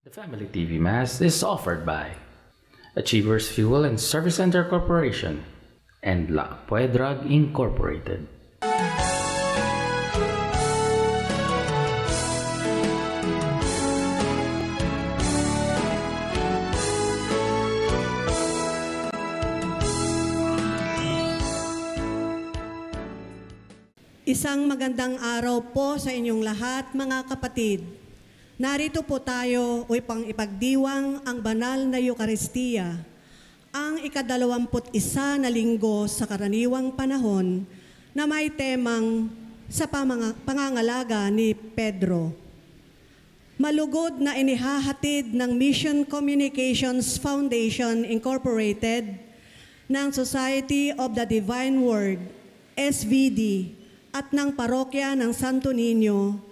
The Family TV Mass is offered by Achievers Fuel and Service Center Corporation and La Puedrag Incorporated. Isang magandang araw po sa inyong lahat, mga kapatid. Narito po tayo upang ipagdiwang ang banal na Eucharistia, ang ika-21 na linggo sa karaniwang panahon na may temang sa pangangalaga ni Pedro. Malugod na inihahatid ng Mission Communications Foundation Incorporated ng Society of the Divine Word, SVD, at ng Parokya ng Santo Niño,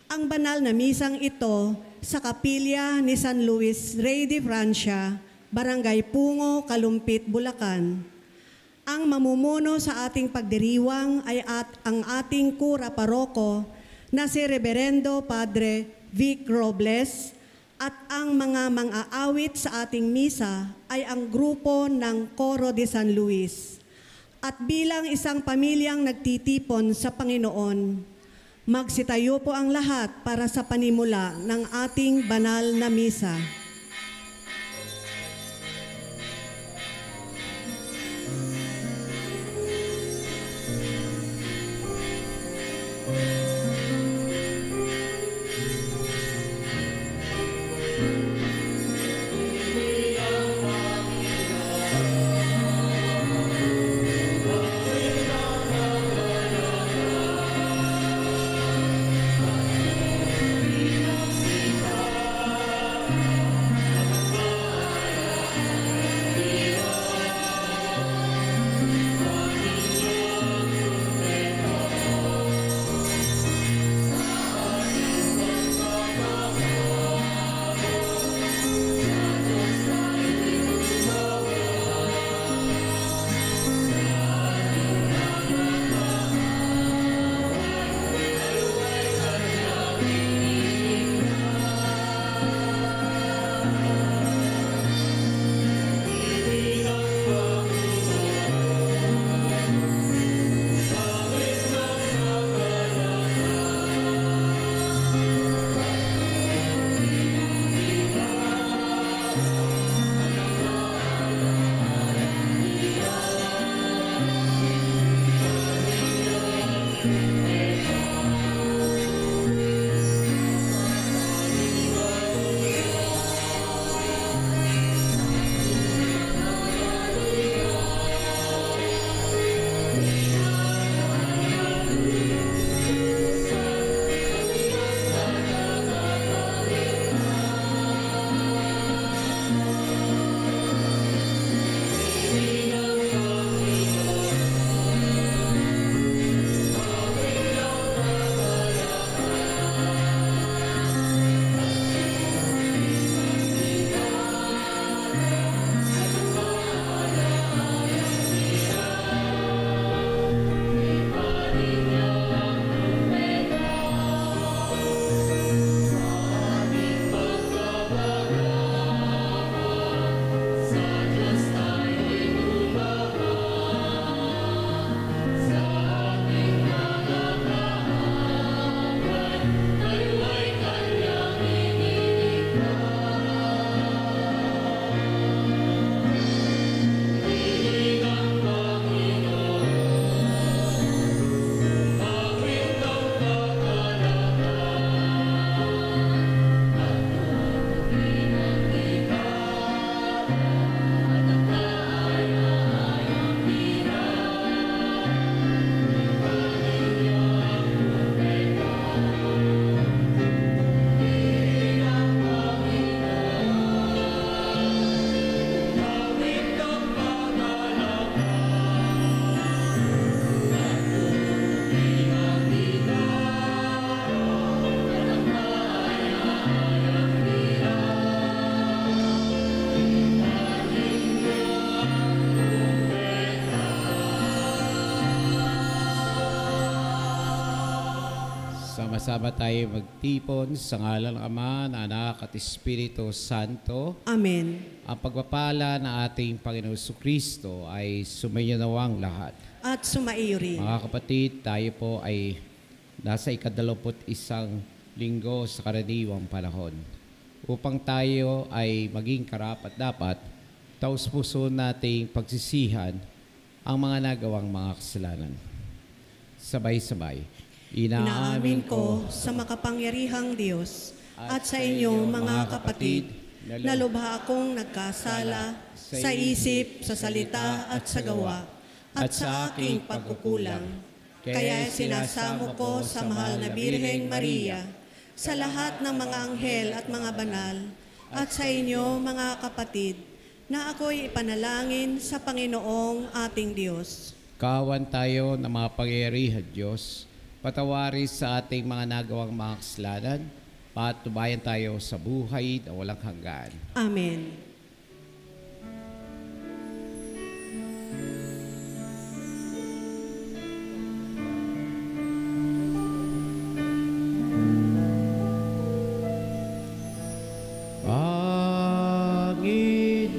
ang banal na misang ito sa kapilya ni San Luis Rey de Francia, Barangay Pungo, Kalumpit, Bulacan. Ang mamumuno sa ating pagdiriwang ay ang ating kura paroko na si Reverendo Padre Vic Robles, at ang mga mang-aawit sa ating misa ay ang grupo ng Coro de San Luis. At bilang isang pamilyang nagtitipon sa Panginoon, magsitayo po ang lahat para sa panimula ng ating banal na misa. Sama-sama tayo magtipon sa ngalan ng Ama, ng Anak at Espiritu Santo. Amen. Ang pagpapala ng ating Panginoon Kristo ay sumainyo nawang lahat. At sumaiyo rin. Mga kapatid, tayo po ay nasa 21 linggo sa karaniwang panahon. Upang tayo ay maging karapat-dapat, taus-puso nating pagsisihan ang mga nagawang mga kasalanan. Sabay-sabay. Inaamin ko sa makapangyarihang Diyos at sa inyong mga kapatid na lubha akong nagkasala sa isip, sa salita at sa gawa at sa aking pagkukulang. Kaya sinasamo ko sa mahal na Birheng Maria, sa lahat ng mga anghel at mga banal, at sa inyo mga kapatid, na ako'y ipanalangin sa Panginoong ating Diyos. Kawan tayo na mapangyarihan Diyos, patawari sa ating mga nagawang mga kasalanan, patubayan tayo sa buhay na walang hanggan. Amen.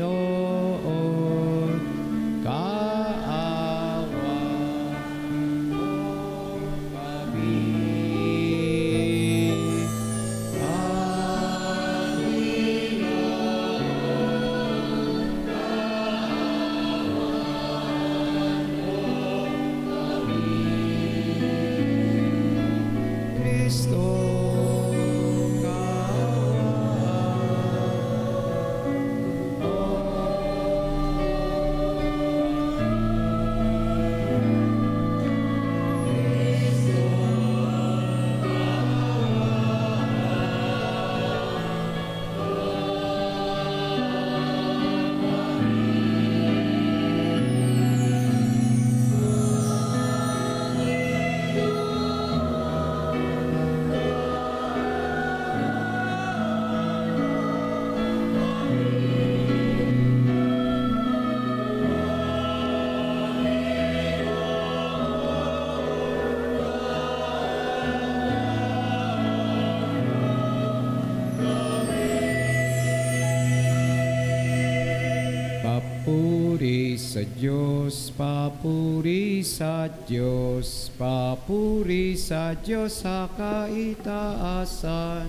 Panginoon, kaawa mo kami. Kristo, papuri sa Diyos, papuri sa Diyos, papuri sa Diyos sa kaitaasan. Sa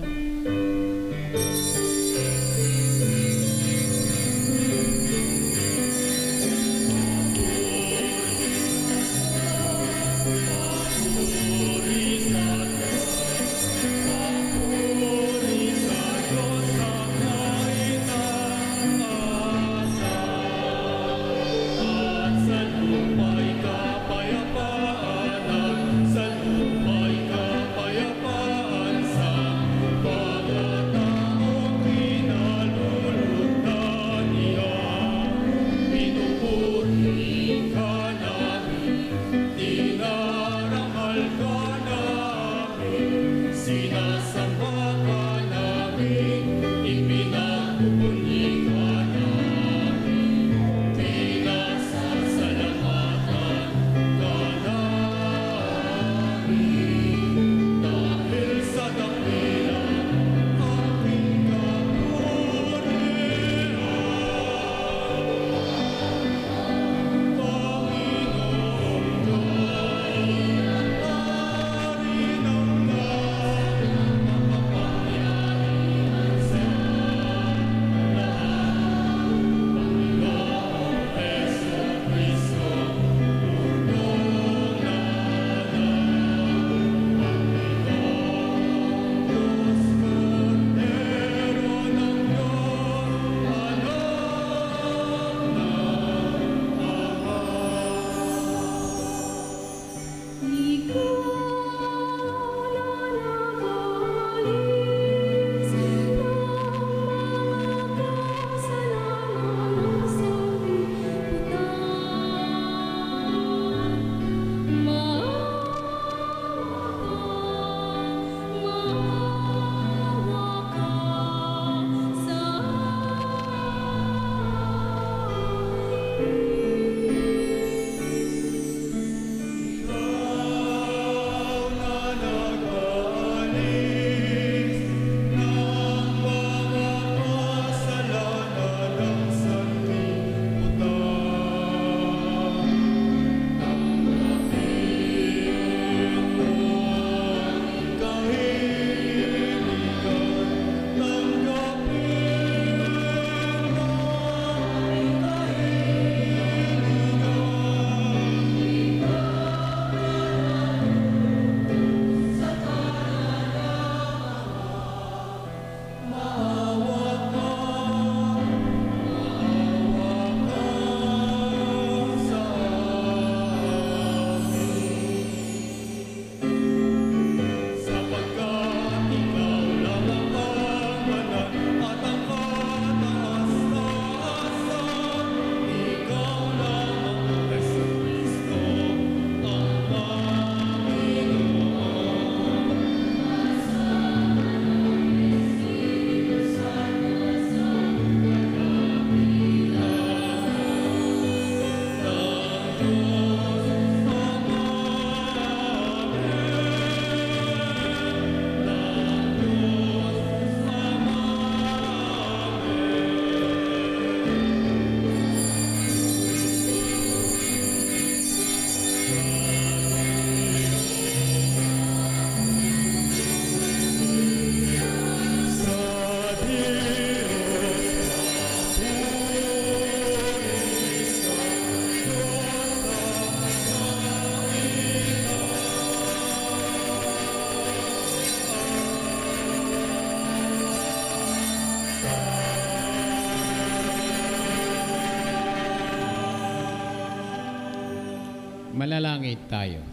Manalangin tayo.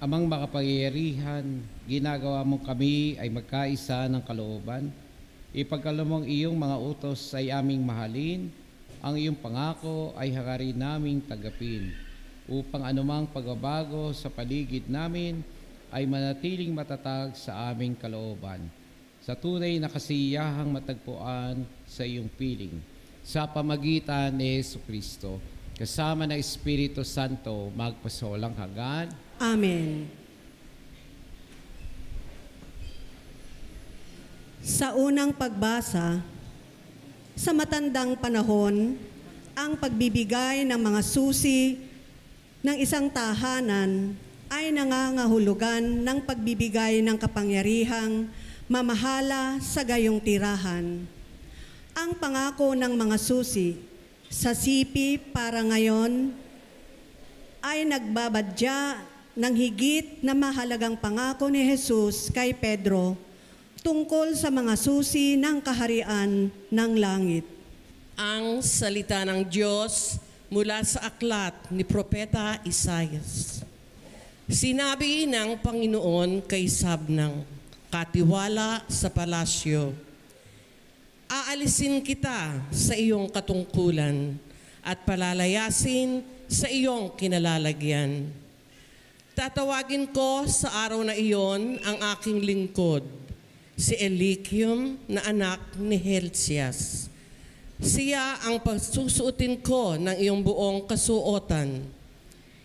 Amang makapangyarihan, ginagawa mo kami ay magkaisa ng kalooban. Ipagkalamang iyong mga utos ay aming mahalin, ang iyong pangako ay hangarin naming tagapin, upang anumang pagbabago sa paligid namin ay manatiling matatag sa aming kalooban. Sa tunay na kasiyahang matagpuan sa iyong piling, sa pamagitan ni Jesucristo, kasama ng Espiritu Santo, magpasawalang hanggan. Amen. Sa unang pagbasa, sa matandang panahon, ang pagbibigay ng mga susi ng isang tahanan ay nangangahulugan ng pagbibigay ng kapangyarihang mamahala sa gayong tirahan. Ang pangako ng mga susi sa sipi para ngayon ay nagbabadya ng higit na mahalagang pangako ni Jesus kay Pedro tungkol sa mga susi ng kaharian ng langit. Ang salita ng Diyos mula sa aklat ni Propeta Isaias. Sinabi ng Panginoon kay Sabnang, katiwala sa palasyo, aalisin kita sa iyong katungkulan at palalayasin sa iyong kinalalagyan. Tatawagin ko sa araw na iyon ang aking lingkod, si Eliakim na anak ni Hilcias. Siya ang pagsusuotin ko ng iyong buong kasuotan.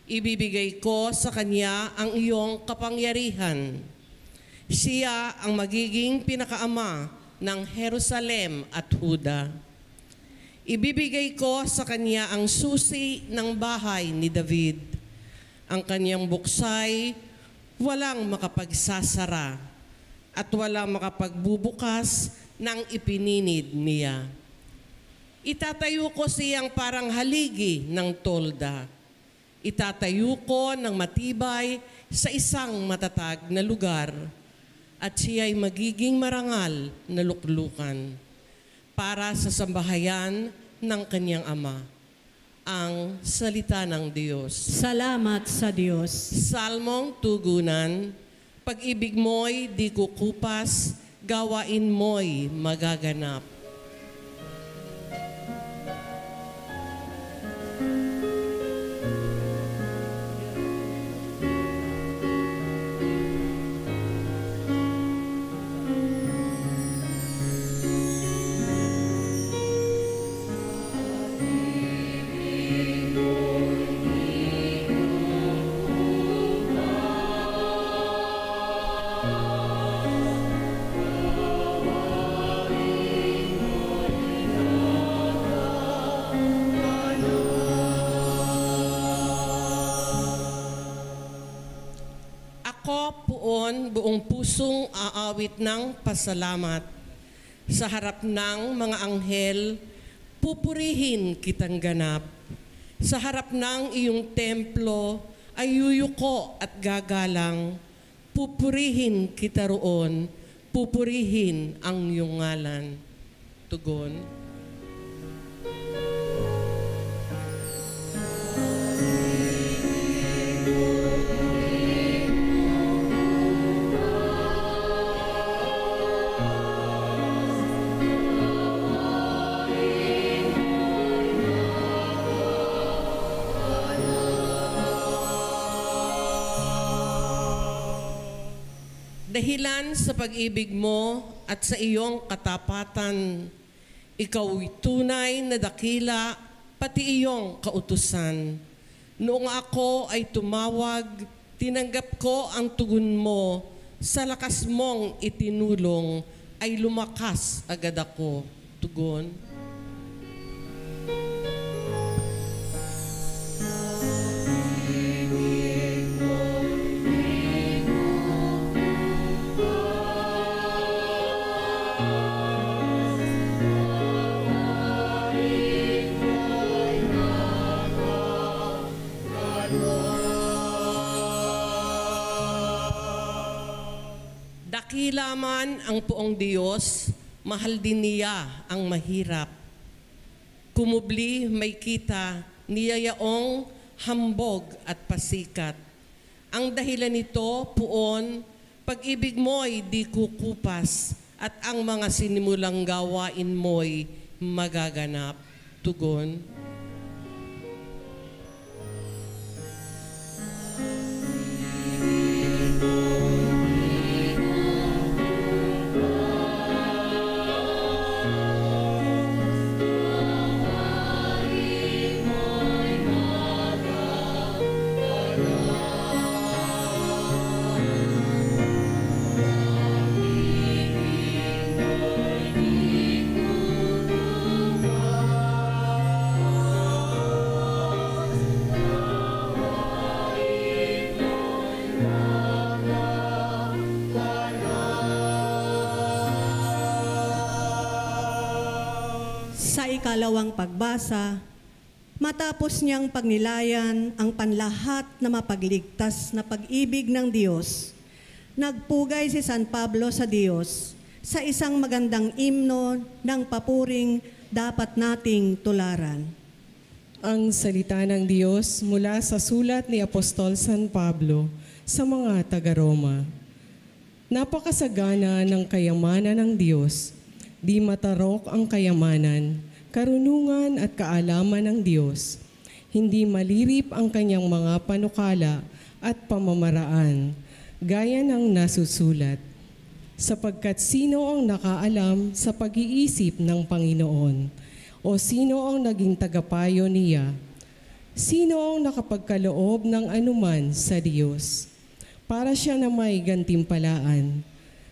Ibibigay ko sa kanya ang iyong kapangyarihan. Siya ang magiging pinakaama ng Jerusalem at Huda. Ibibigay ko sa kanya ang susi ng bahay ni David. Ang kanyang buksay, walang makapagsasara at walang makapagbubukas ng ipininid niya. Itatayo ko siyang parang haligi ng tolda. Itatayo ko ng matibay sa isang matatag na lugar at siya'y magiging marangal na luklukan para sa sambahayan ng kanyang ama. Ang salita ng Diyos. Salamat sa Diyos. Salmong tugunan, pag-ibig mo'y di kukupas, gawain mo'y magaganap. Buong pusong aawit ng pasalamat. Sa harap ng mga anghel, pupurihin kitang ganap. Sa harap ng iyong templo, ay yuyuko at gagalang. Pupurihin kita roon, pupurihin ang iyong ngalan. Tugon. Dahilan sa pag-ibig mo at sa iyong katapatan, ikaw'y tunay na dakila, pati iyong kautusan. Noong ako ay tumawag, tinanggap ko ang tugon mo, sa lakas mong itinulong, ay lumakas agad ako. Tugon. Dakila man ang poong Diyos, mahal din niya ang mahirap. Kumubli may kita, niya yaong hambog at pasikat. Ang dahilan nito, puon, pag-ibig mo'y di kukupas at ang mga sinimulang gawain mo'y magaganap. Tugon. Sa ikalawang pagbasa, matapos niyang pagnilayan ang panlahat na mapagligtas na pag-ibig ng Diyos, nagpugay si San Pablo sa Diyos sa isang magandang imno ng papuring dapat nating tularan. Ang salita ng Diyos mula sa sulat ni Apostol San Pablo sa mga taga-Roma. Napakasagana ng kayamanan ng Diyos, di matarok ang kayamanan, karunungan at kaalaman ng Diyos. Hindi malirip ang kanyang mga panukala at pamamaraan, gaya ng nasusulat. Sapagkat sino ang nakaalam sa pag-iisip ng Panginoon? O sino ang naging tagapayo niya? Sino ang nakapagkaloob ng anuman sa Diyos? Para siya na may gantimpalaan,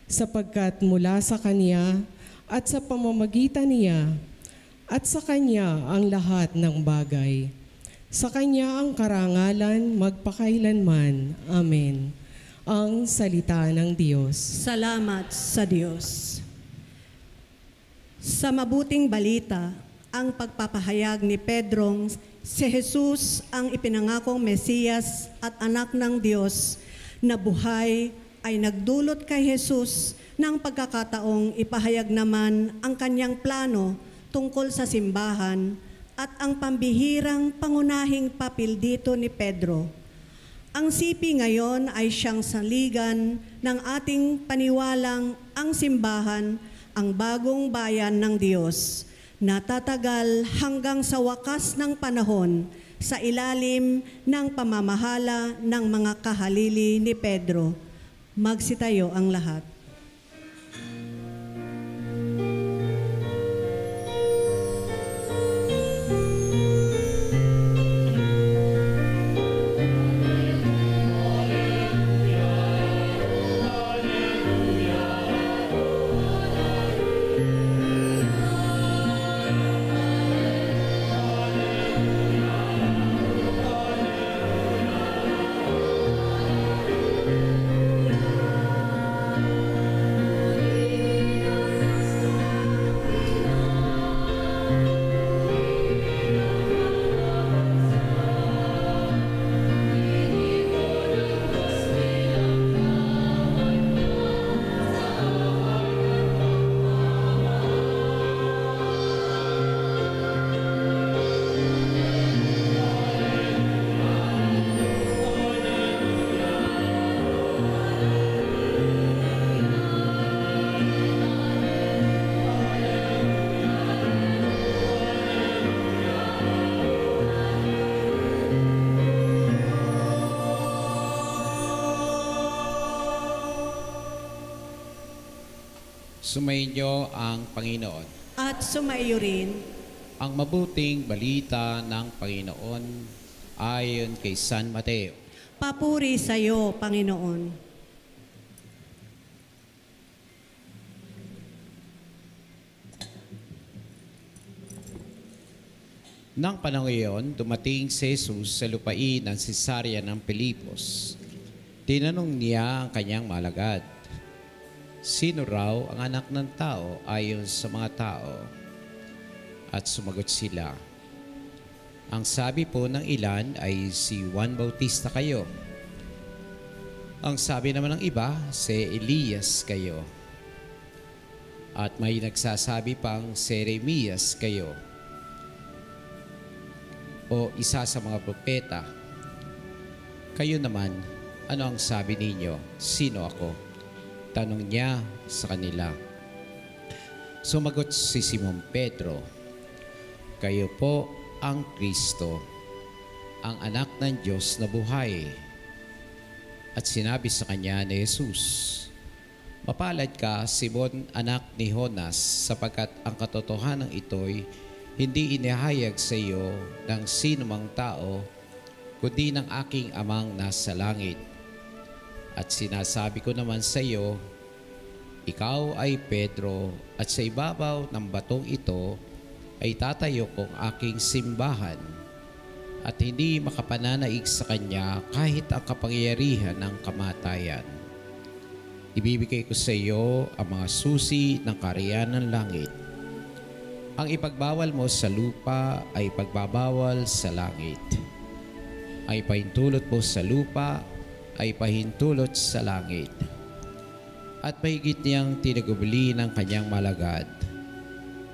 sapagkat mula sa Kanya at sa pamamagitan niya at sa Kanya ang lahat ng bagay. Sa Kanya ang karangalan magpakailanman. Amen. Ang salita ng Diyos. Salamat sa Diyos. Sa mabuting balita, ang pagpapahayag ni Pedrong si Jesus ang ipinangakong Mesiyas at anak ng Diyos na buhay ay nagdulot kay Jesus ng pagkakataong ipahayag naman ang kanyang plano tungkol sa simbahan at ang pambihirang pangunahing papel dito ni Pedro. Ang sipi ngayon ay siyang saligan ng ating paniwalang ang simbahan, ang bagong bayan ng Diyos, na tatagal hanggang sa wakas ng panahon sa ilalim ng pamamahala ng mga kahalili ni Pedro. Magsitayo ang lahat. Sumainyo ang Panginoon. At sumaiyo rin, Ang mabuting balita ng Panginoon ayon kay San Mateo. papuri sa iyo, Panginoon. Nang panahon iyon, dumating si Jesus sa lupain ng Cesarea ng Pilipos. Tinanong niya ang kanyang malagad, sino raw ang anak ng tao ayon sa mga tao? At sumagot sila, ang sabi po ng ilan ay si Juan Bautista kayo. Ang sabi naman ng iba, si Elias kayo. At may nagsasabi pang si Jeremias kayo. o isa sa mga propeta? Kayo naman, ano ang sabi ninyo? Sino ako? Tanong niya sa kanila. Sumagot si Simon Pedro, kayo po ang Kristo, ang anak ng Diyos na buhay. At sinabi sa kanya ni Jesus, mapalad ka, Simon, anak ni Jonas, sapagkat ang katotohanan ito'y hindi inihayag sa iyo ng sinumang tao, kundi ng aking amang nasa langit. At sinasabi ko naman sa iyo, ikaw ay Pedro, at sa ibabaw ng batong ito ay tatayo kong aking simbahan, at hindi makapananaig sa kanya kahit ang kapangyarihan ng kamatayan. Ibibigay ko sa iyo ang mga susi ng kaharian ng langit. Ang ipagbawal mo sa lupa ay pagbabawal sa langit. Ay pahintulot mo sa lupa ay pahintulot sa langit. At mahigit niyang tinagubli ng kanyang malagad.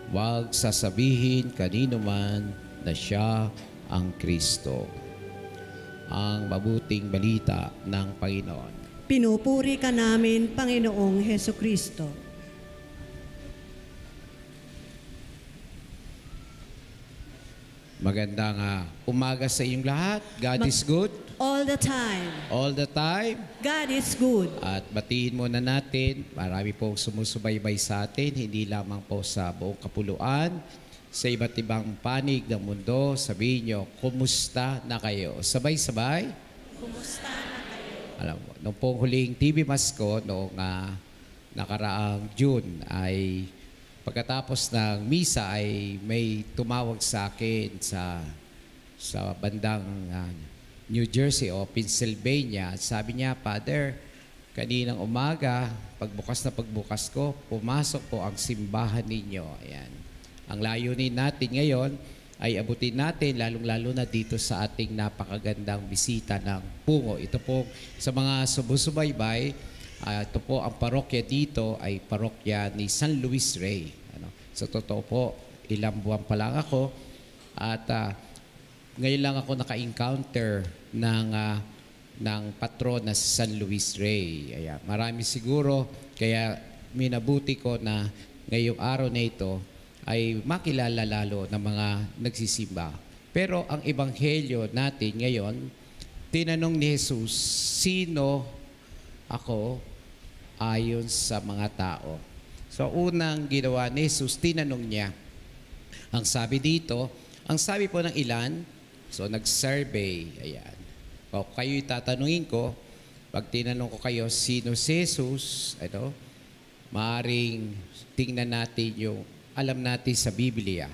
Huwag sasabihin kanino man na siya ang Kristo. Ang mabuting balita ng Panginoon. Pinupuri ka namin, Panginoong Heso Kristo. Magandang umaga sa inyong lahat. God is good. All the time. All the time. God is good. At batiin muna natin, marami pong sumusubaybay sa atin, hindi lamang po sa buong kapuluan, sa iba't ibang panig ng mundo. Sabihin nyo, kumusta na kayo? Sabay-sabay? Kumusta na kayo? Alam mo, nung pong huling TV Masko, noong nakaraang June, ay pagkatapos ng misa ay may tumawag sa akin sa bandang New Jersey o Pennsylvania. At sabi niya, Father, kaninang umaga, pagbukas ko, pumasok po ang simbahan ninyo. Ayan. Ang layunin natin ngayon ay abutin natin, lalong-lalo na dito sa ating napakagandang bisita ng Pungo. Ito po sa mga sumusubaybay, ito po ang parokya dito ay parokya ni San Luis Rey. Sa totoo po, ilang buwan pa lang ako at ngayon lang ako naka-encounter ng patron na si San Luis Rey. Ayan, marami siguro, kaya minabuti ko na ngayong araw na ito ay makilala lalo ng mga nagsisimba. Pero ang ebanghelyo natin ngayon, tinanong ni Jesus, sino ako ayon sa mga tao? So unang ginawa ni Jesus, tinanong niya. Ang sabi dito, ang sabi po ng ilan, so nag-survey, ayan. O kayo'y tatanungin ko, pag tinanong ko kayo, sino si Jesus, maaring tingnan natin yung alam natin sa Biblia.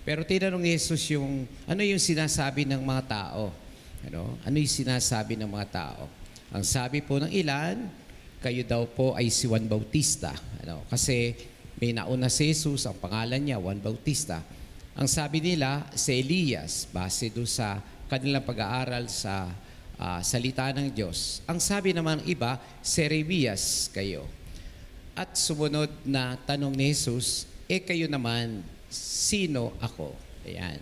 Pero tinanong ni Jesus yung, ano yung sinasabi ng mga tao? Ano yung sinasabi ng mga tao? Ang sabi po ng ilan, kayo daw po ay si Juan Bautista. Kasi may nauna si Jesus, ang pangalan niya, Juan Bautista. Ang sabi nila, si Elias, base doon sa kanilang pag-aaral sa salita ng Diyos. Ang sabi naman ng iba, si Jeremias kayo. At sumunod na tanong ni Jesus, kayo naman, sino ako? Ayan.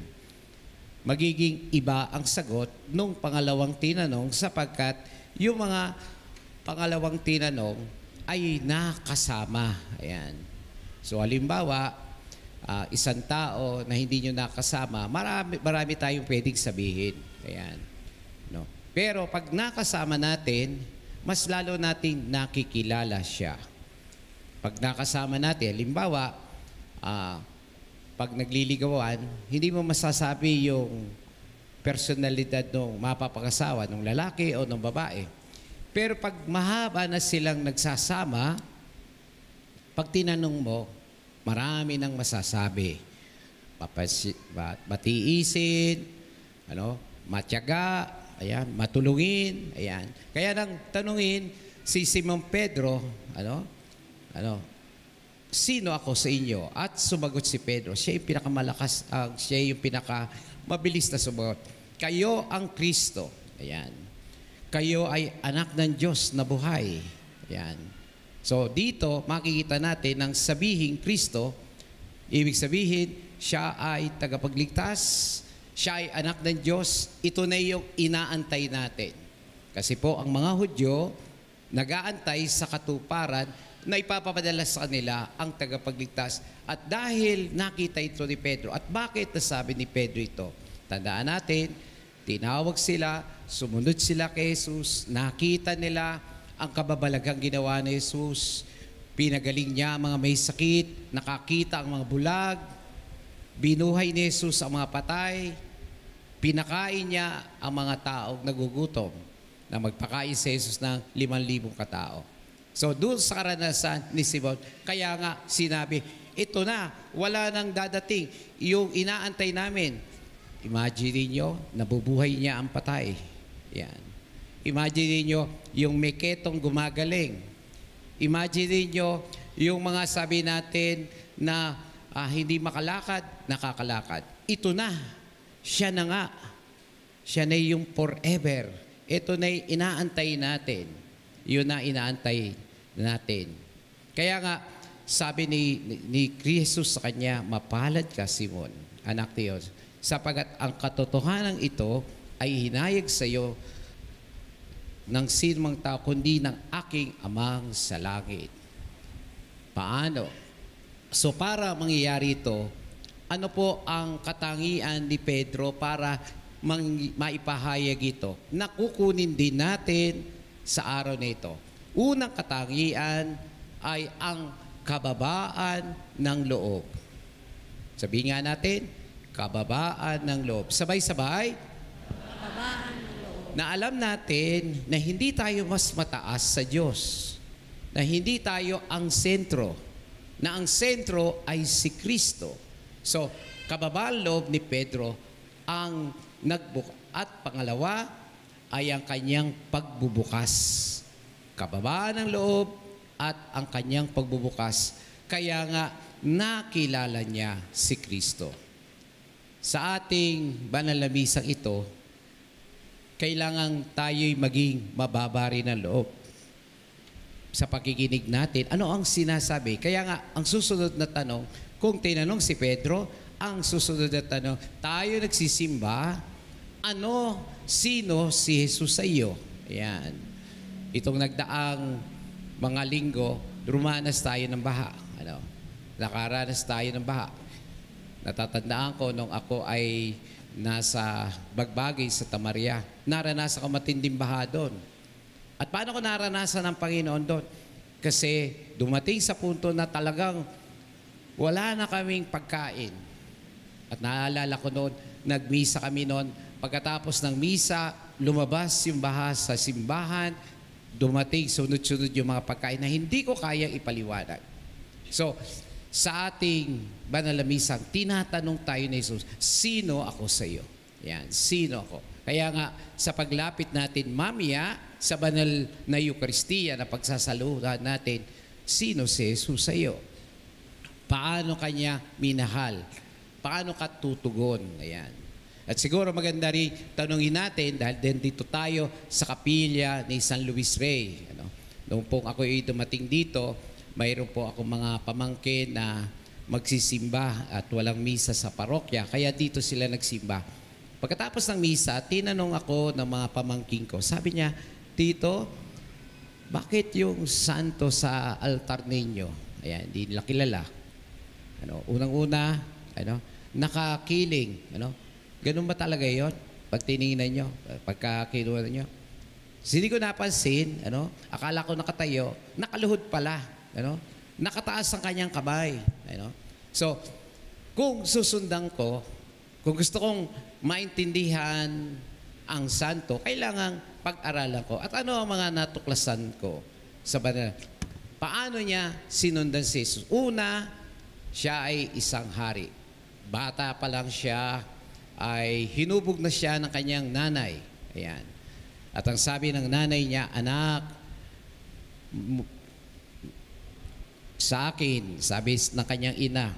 Magiging iba ang sagot nung pangalawang tinanong sapagkat yung mga pangalawang tinanong ay nakasama. Ayan. So halimbawa, isang tao na hindi nyo nakasama, marami tayong pwedeng sabihin. Ayan. No? Pero pag nakasama natin, mas lalo nating nakikilala siya. Pag nakasama natin, halimbawa, pag nagliligawan, hindi mo masasabi yung personalidad ng mapapakasawa, ng lalaki o ng babae. Pero pag mahaba na silang nagsasama, pag tinanong mo, marami nang masasabi. Matiisin, matyaga, ayan, matulungin, ayan. Kaya nang tanungin si Simon Pedro, sino ako sa inyo? At sumagot si Pedro, siya yung pinakamalakas, siya yung pinakamabilis na sumagot. Kayo ang Kristo. Ayan. Kayo ay anak ng Diyos na buhay. Ayan. So dito, makikita natin nang sabihing Kristo, ibig sabihin, siya ay tagapagligtas, Siya ay anak ng Diyos. Ito na yung inaantay natin. Kasi po, ang mga Hudyo, nag-aantay sa katuparan na ipapapadala sa kanila ang tagapagligtas. At dahil nakita ito ni Pedro, at bakit nasabi ni Pedro ito? Tandaan natin, tinawag sila, sumunod sila kay Jesus, nakita nila ang kababalaghang ginawa ni Jesus, pinagaling niya ang mga may sakit, nakakita ang mga bulag, binuhay ni Jesus ang mga patay, pinakain niya ang mga taong nagugutom na magpakain si Jesus ng 5,000 katao. So doon sa karanasan ni Simon, kaya nga sinabi, ito na, wala nang dadating. Yung inaantay namin, imagine niyo, nabubuhay niya ang patay. Yan. Imagine niyo yung may ketong gumagaling. Imagine niyo yung mga sabi natin na hindi makalakad, nakakalakad. Ito na. Siya na nga. Siya na yung forever. Ito na yung inaantay natin. Yun na inaantay natin. Kaya nga, sabi ni Jesus sa kanya, mapalad ka, Simon, anak ni Diyos, sapagat ang katotohanan ito ay hinayag sa iyo ng sinumang tao, kundi ng aking amang sa langit. Paano? So para mangyayari ito, ano po ang katangian ni Pedro para maipahayag ito? Nakukunin din natin sa araw na ito. Unang katangian ay ang kababaan ng loob. Sabihin nga natin, kababaan ng loob. Sabay-sabay? Kababaan ng loob. Na alam natin na hindi tayo mas mataas sa Diyos. Na hindi tayo ang sentro. Na ang sentro ay si Kristo. So, kababaan loob ni Pedro ang nagbukas. At pangalawa ay ang kanyang pagbubukas. Kababaan ng loob at ang kanyang pagbubukas. Kaya nga, nakilala niya si Kristo. Sa ating banal na misang ito, kailangan tayo'y maging mababa rin ng loob. Sa pakikinig natin, ano ang sinasabi? Kaya nga, ang susunod na tanong, kung tinanong si Pedro, ang susunod na tanong, tayo nagsisimba, sino si Jesus sa iyo? Ayan. Itong nagdaang mga linggo, rumanas tayo ng baha. Nakaranas tayo ng baha. Natatandaan ko nung ako ay nasa Bagbagay sa Tamaria. Naranasan ko matinding baha doon. At paano ko naranasan ng Panginoon doon? Kasi dumating sa punto na talagang wala na kaming pagkain. At naalala ko noon, nagmisa kami noon. Pagkatapos ng misa, lumabas yung baha sa simbahan, dumating sunod-sunod yung mga pagkain na hindi ko kayang ipaliwanag. So, sa ating banal na misang, tinatanong tayo ni Jesus, sino ako sa iyo? Yan, sino ako? Kaya nga, sa paglapit natin mamaya, sa banal na Eucharistia na pagsasaluhan natin, sino si Jesus sa iyo? Paano kanya minahal? Paano ka tutugon? Ayan. At siguro maganda rin tanungin natin, dahil din dito tayo sa kapilya ni San Luis Rey. Noong pong ako ay dumating dito, mayroon po ako mga pamangkin na magsisimba at walang misa sa parokya. Kaya dito sila nagsimba. Pagkatapos ng misa, tinanong ako ng mga pamangkin ko. Sabi niya, Tito, bakit yung santo sa altar ninyo? Ayan, hindi nila kilala. Unang-una, nakakiling. Ganun ba talaga yon? Pag tinignan nyo, pagka kinuha nyo. Hindi ko napansin, akala ko nakatayo, nakaluhod pala. Nakataas ang kanyang kamay. So, kung susundan ko, kung gusto kong maintindihan ang santo, kailangan pag-aralan ko. At ano ang mga natuklasan ko sa banal? Paano niya sinundan si Jesus? Una, siya ay isang hari. Bata pa lang siya, ay hinubog na siya ng kanyang nanay. Ayan. At ang sabi ng nanay niya, anak, sa akin, sabi ng kanyang ina,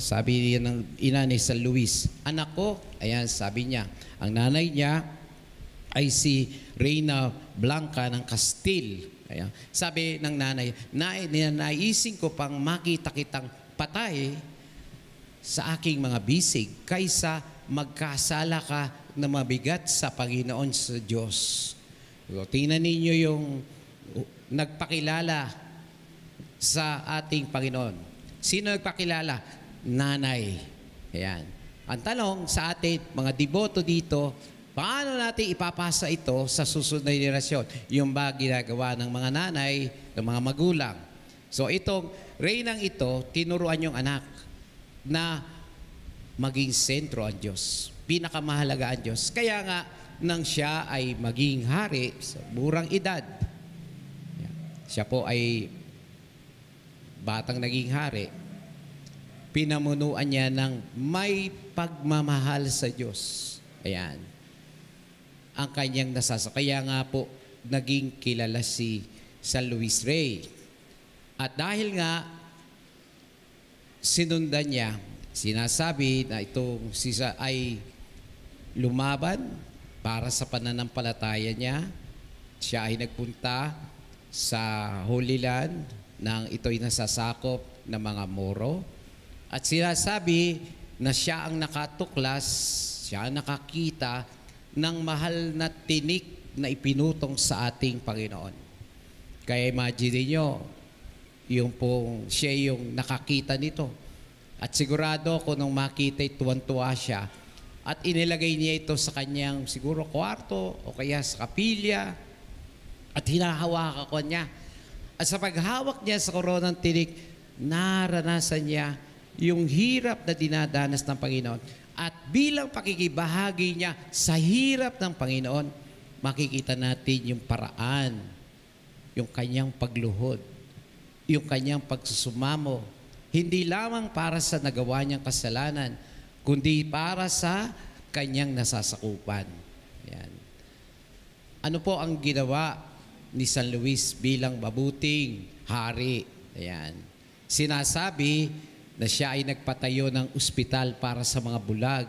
sabi ng ina ni San Luis, anak ko, ayan, sabi niya, ang nanay niya ay si Reina Blanca ng Castile. Ayan. Sabi ng nanay, naisin ko pang makita kitang patay sa aking mga bisig kaysa magkasala ka na mabigat sa Panginoon sa Diyos. So, tingnan ninyo yung nagpakilala sa ating Panginoon. Sino nagpakilala? Nanay. Ayan. Ang tanong sa atin, mga deboto dito, paano natin ipapasa ito sa susunod na henerasyon? Yung ba ginagawa ng mga nanay, ng mga magulang? So itong reynang ito, tinuruan yung anak na maging sentro ang Diyos. Pinakamahalaga ang Diyos. Kaya nga, nang siya ay maging hari sa murang edad, siya po ay batang naging hari, pinamunuan niya ng may pagmamahal sa Diyos. Ayan. Ang kanyang kaya nga po, naging kilala si San Luis Rey. At dahil nga, sinundan niya, sinasabi na itong sisa ay lumaban para sa pananampalataya niya. Siya ay nagpunta sa Holy Land nang ito'y nasasakop ng mga Moro. At sinasabi na siya ang nakatuklas, siya ang nakakita ng mahal na tinik na ipinutong sa ating Panginoon. Kaya imagine niyo, siya yung nakakita nito. At sigurado ko nung makita, tuwan-tuwa siya. At inilagay niya ito sa kanyang siguro kwarto o kaya sa kapilya. At hinahawakan ko niya. At sa paghawak niya sa koronang tinik, naranasan niya yung hirap na dinadanas ng Panginoon. At bilang pakikibahagi niya sa hirap ng Panginoon, makikita natin yung paraan, yung kanyang pagluhod, yung kanyang pagsusumamo, hindi lamang para sa nagawa niyang kasalanan, kundi para sa kanyang nasasakupan. Ayan. Ano po ang ginawa ni San Luis bilang mabuting hari? Ayan. Sinasabi na siya ay nagpatayo ng ospital para sa mga bulag,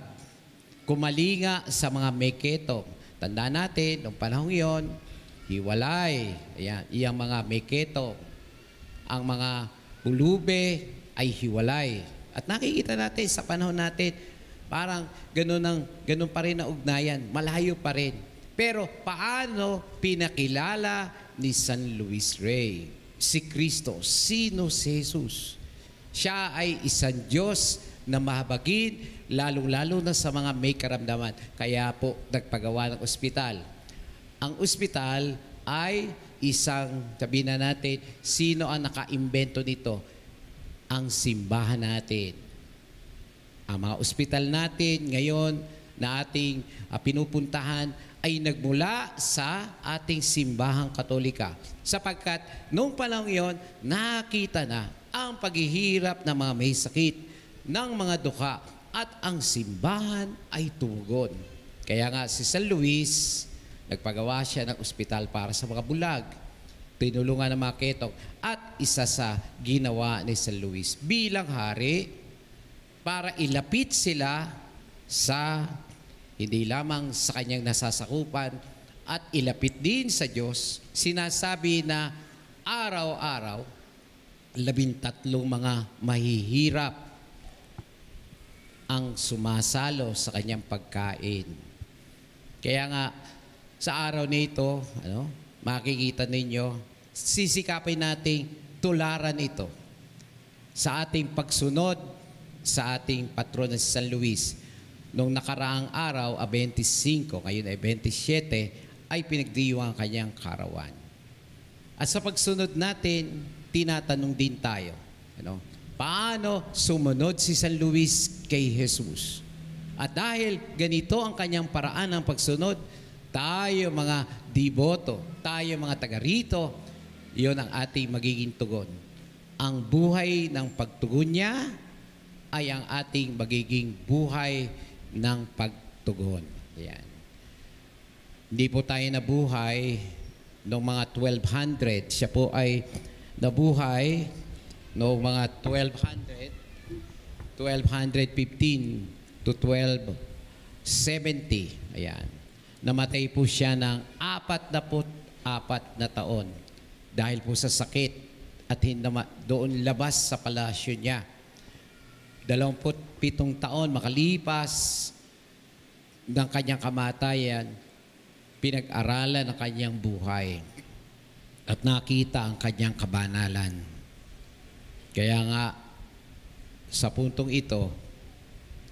kumalinga sa mga meketo. Tanda natin, noong panahon yon, hiwalay. Ayan, iyang mga meketo. Ang mga pulube ay hiwalay. At nakikita natin sa panahon natin, parang ganun pa rin na ugnayan, malayo pa rin. Pero paano pinakilala ni San Luis Rey si Kristo? Sino si Jesus? Siya ay isang Diyos na mahabagin, lalong-lalo na sa mga may karamdaman. Kaya po nagpagawa ng ospital. Ang ospital ay sabihin na natin, sino ang nakaimbento nito? Ang simbahan natin. Ang mga ospital natin ngayon na ating pinupuntahan ay nagmula sa ating simbahang Katolika. Sapagkat noong panahon yon, nakita na ang paghihirap ng mga may sakit, ng mga duka, at ang simbahan ay tumugon. Kaya nga si San Luis, nagpagawa siya ng ospital para sa mga bulag, tinulungan ng mga ketong, at isa sa ginawa ni San Luis bilang hari para ilapit sila sa hindi lamang sa kanyang nasasakupan at ilapit din sa Diyos. Sinasabi na araw-araw 13 mga mahihirap ang sumasalo sa kanyang pagkain. Kaya nga sa araw nito, makikita ninyo, sisikapin nating tularan ito sa ating pagsunod sa ating patron na si San Luis. Nung nakaraang araw, 25, ngayon ay 27, ay pinagdiwang ang kanyang karawan. At sa pagsunod natin, tinatanong din tayo, paano sumunod si San Luis kay Jesus? At dahil ganito ang kanyang paraan ng pagsunod, tayo mga deboto, tayo mga taga-rito, iyon ang ating magiging tugon. Ang buhay ng pagtugon niya ay ang ating magiging buhay ng pagtugon. Yan. Hindi po tayo nabuhay noong mga 1200. Siya po ay nabuhay noong mga 1215 to 1270. Ayan. Namatay po siya ng 44 na taon dahil po sa sakit at doon labas sa palasyo niya. 27 taon makalipas, ng kanyang kamatayan, pinag-aralan ang kanyang buhay at nakita ang kanyang kabanalan. Kaya nga, sa puntong ito,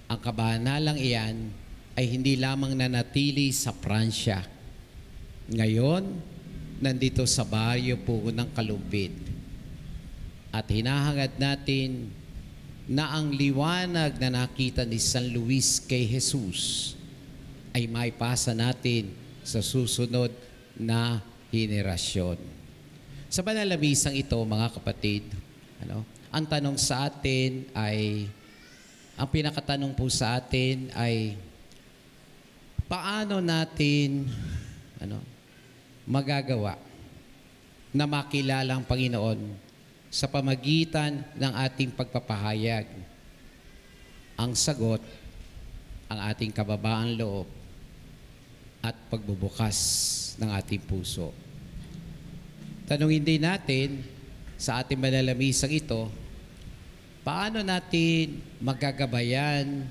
ang kabanalang iyan ay hindi lamang nanatili sa Pransya. Ngayon, nandito sa baryo po ng Kalumpit. At hinahangad natin na ang liwanag na nakita ni San Luis kay Jesus ay maipasa natin sa susunod na henerasyon. Sa banal na misang ito, mga kapatid, ang tanong sa atin ay, ang pinakatanong po sa atin ay, paano natin magagawa na makilala ang Panginoon sa pamagitan ng ating pagpapahayag? Ang sagot, ang ating kababaan loob at pagbubukas ng ating puso. Tanungin din natin sa ating manalamisang ito, paano natin magagabayan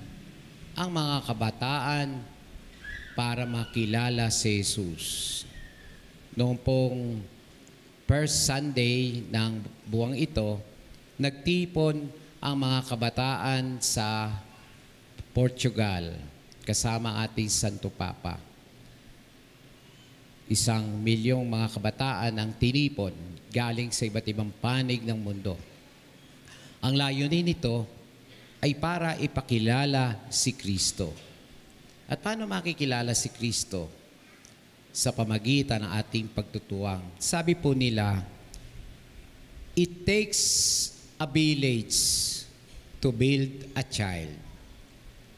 ang mga kabataan para makilala si Jesus? Noong pong first Sunday ng buwang ito, nagtipon ang mga kabataan sa Portugal kasama ating Santo Papa. 1 milyong mga kabataan ang tinipon galing sa iba't ibang panig ng mundo. Ang layunin nito ay para ipakilala si Kristo. At paano makikilala si Kristo? Sa pamagitan ng ating pagtutuwang. Sabi po nila, it takes a village to build a child.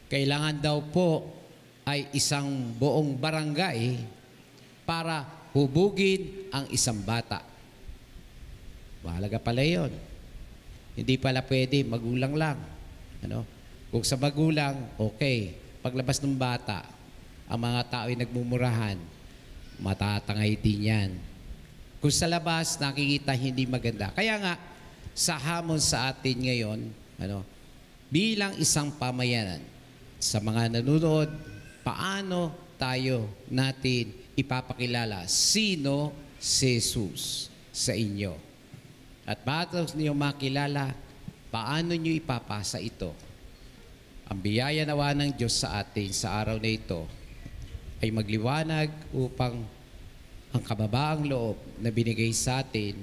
Kailangan daw po ay isang buong barangay para hubugin ang isang bata. Mahalaga pala yun. Hindi pala pwede, magulang lang. Kung sa magulang, okay. Paglabas ng bata, ang mga tao ay nagmumurahan, matatangay din yan. Kung sa labas, nakikita hindi maganda. Kaya nga, sa hamon sa atin ngayon, bilang isang pamayanan, sa mga nanonood, paano tayo natin ipapakilala sino si Jesus sa inyo? At bago niyo makilala, paano niyo ipapasa ito? Ang biyaya nawa ng Diyos sa atin sa araw na ito ay magliwanag upang ang kababaang loob na binigay sa atin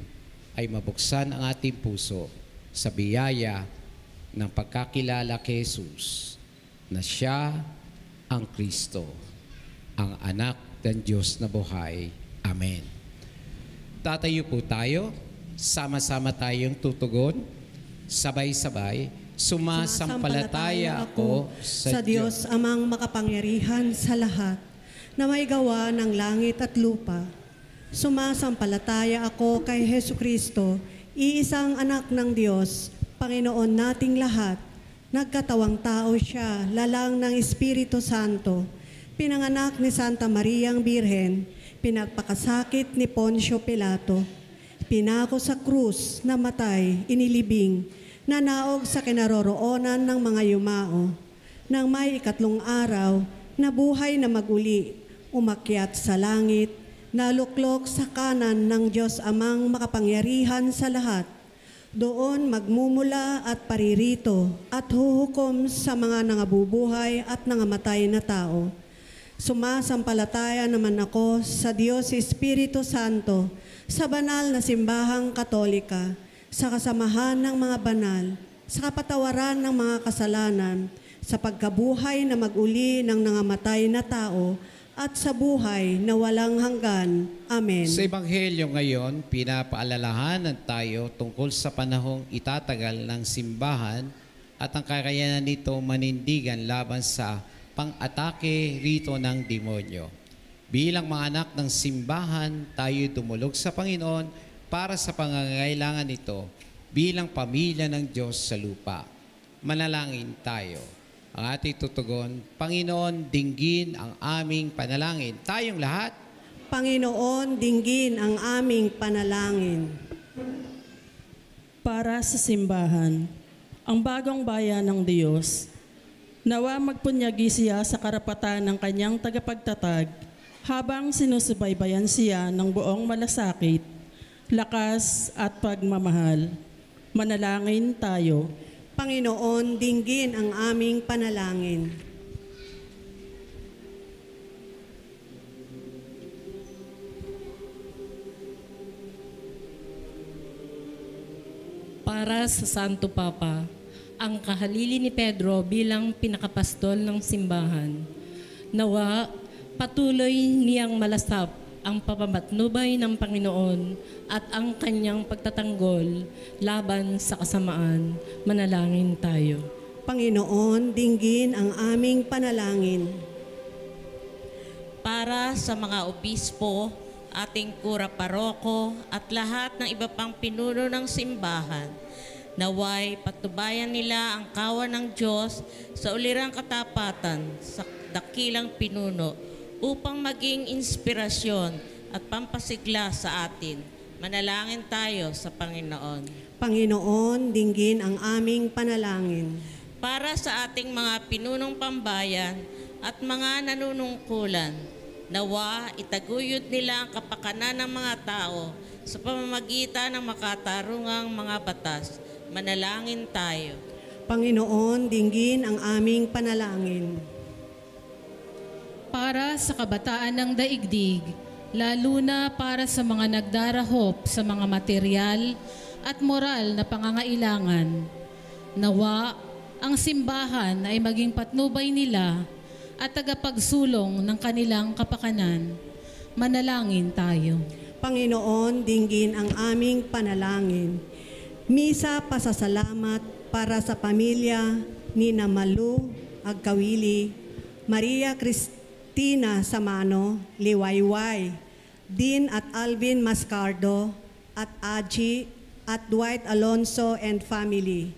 ay mabuksan ang ating puso sa biyaya ng pagkakilala kay Jesus na siya ang Kristo, ang anak ng Diyos na buhay. Amen. Tatayo po tayo, sama-sama tayong tutugon, sabay-sabay, sumasampalataya ako sa Diyos amang makapangyarihan sa lahat, na may gawa ng langit at lupa. Sumasampalataya ako kay Hesukristo, iisang anak ng Diyos, Panginoon nating lahat. Nagkatawang tao siya, lalang ng Espiritu Santo. Pinanganak ni Santa Mariang Birhen, pinagpakasakit ni Poncio Pilato. Pinako sa krus, namatay, inilibing, nanaog sa kinaroroonan ng mga yumao. Nang may 3 araw, nabuhay na maguli, umakyat sa langit, naluklok sa kanan ng Diyos amang makapangyarihan sa lahat. Doon magmumula at paririto at huhukom sa mga nangabubuhay at nangamatay na tao. Sumasampalataya naman ako sa Diyos Espiritu Santo, sa banal na simbahang Katolika, sa kasamahan ng mga banal, sa kapatawaran ng mga kasalanan, sa pagkabuhay na mag-uli ng nangamatay na tao, at sa buhay na walang hanggan. Amen. Sa Ebanghelyo ngayon, pinapaalalahanan tayo tungkol sa panahong itatagal ng simbahan at ang kakayanan nito manindigan laban sa pang-atake rito ng demonyo. Bilang mga anak ng simbahan, tayo dumulog sa Panginoon para sa pangangailangan nito bilang pamilya ng Diyos sa lupa. Manalangin tayo. Ang ating tutugon, Panginoon, dinggin ang aming panalangin. Tayong lahat. Panginoon, dinggin ang aming panalangin. Para sa simbahan, ang bagong bayan ng Diyos, Nawa magpunyagi siya sa karapatan ng kanyang tagapagtatag habang sinusubaybayan siya ng buong malasakit, lakas at pagmamahal. Manalangin tayo. Panginoon, dinggin ang aming panalangin. Para sa Santo Papa, ang kahalili ni Pedro bilang pinakapastol ng simbahan. Nawa, patuloy niyang malasap ang papamatnubay ng Panginoon at ang kanyang pagtatanggol laban sa kasamaan. Manalangin tayo. Panginoon, dinggin ang aming panalangin. Para sa mga obispo, ating kura paroko at lahat ng iba pang pinuno ng simbahan, naway patubayan nila ang kawan ng Diyos sa ulirang katapatan sa dakilang pinuno upang maging inspirasyon at pampasigla sa atin. Manalangin tayo sa Panginoon. Panginoon, dinggin ang aming panalangin. Para sa ating mga pinunong pambayan at mga nanunungkulan, nawa itaguyod nila ang kapakanan ng mga tao sa pamamagitan ng makatarungang mga batas. Manalangin tayo. Panginoon, dinggin ang aming panalangin. Para sa kabataan ng daigdig, lalo na para sa mga nagdarahop sa mga material at moral na pangangailangan, nawa ang simbahan ay maging patnubay nila at tagapagsulong ng kanilang kapakanan. Manalangin tayo. Panginoon, dinggin ang aming panalangin. Misa pasasalamat para sa pamilya ni Malu Agkawili, Maria Cristina Samano, Liwayway, Dean at Alvin Mascardo, at Aji at Dwight Alonso and family.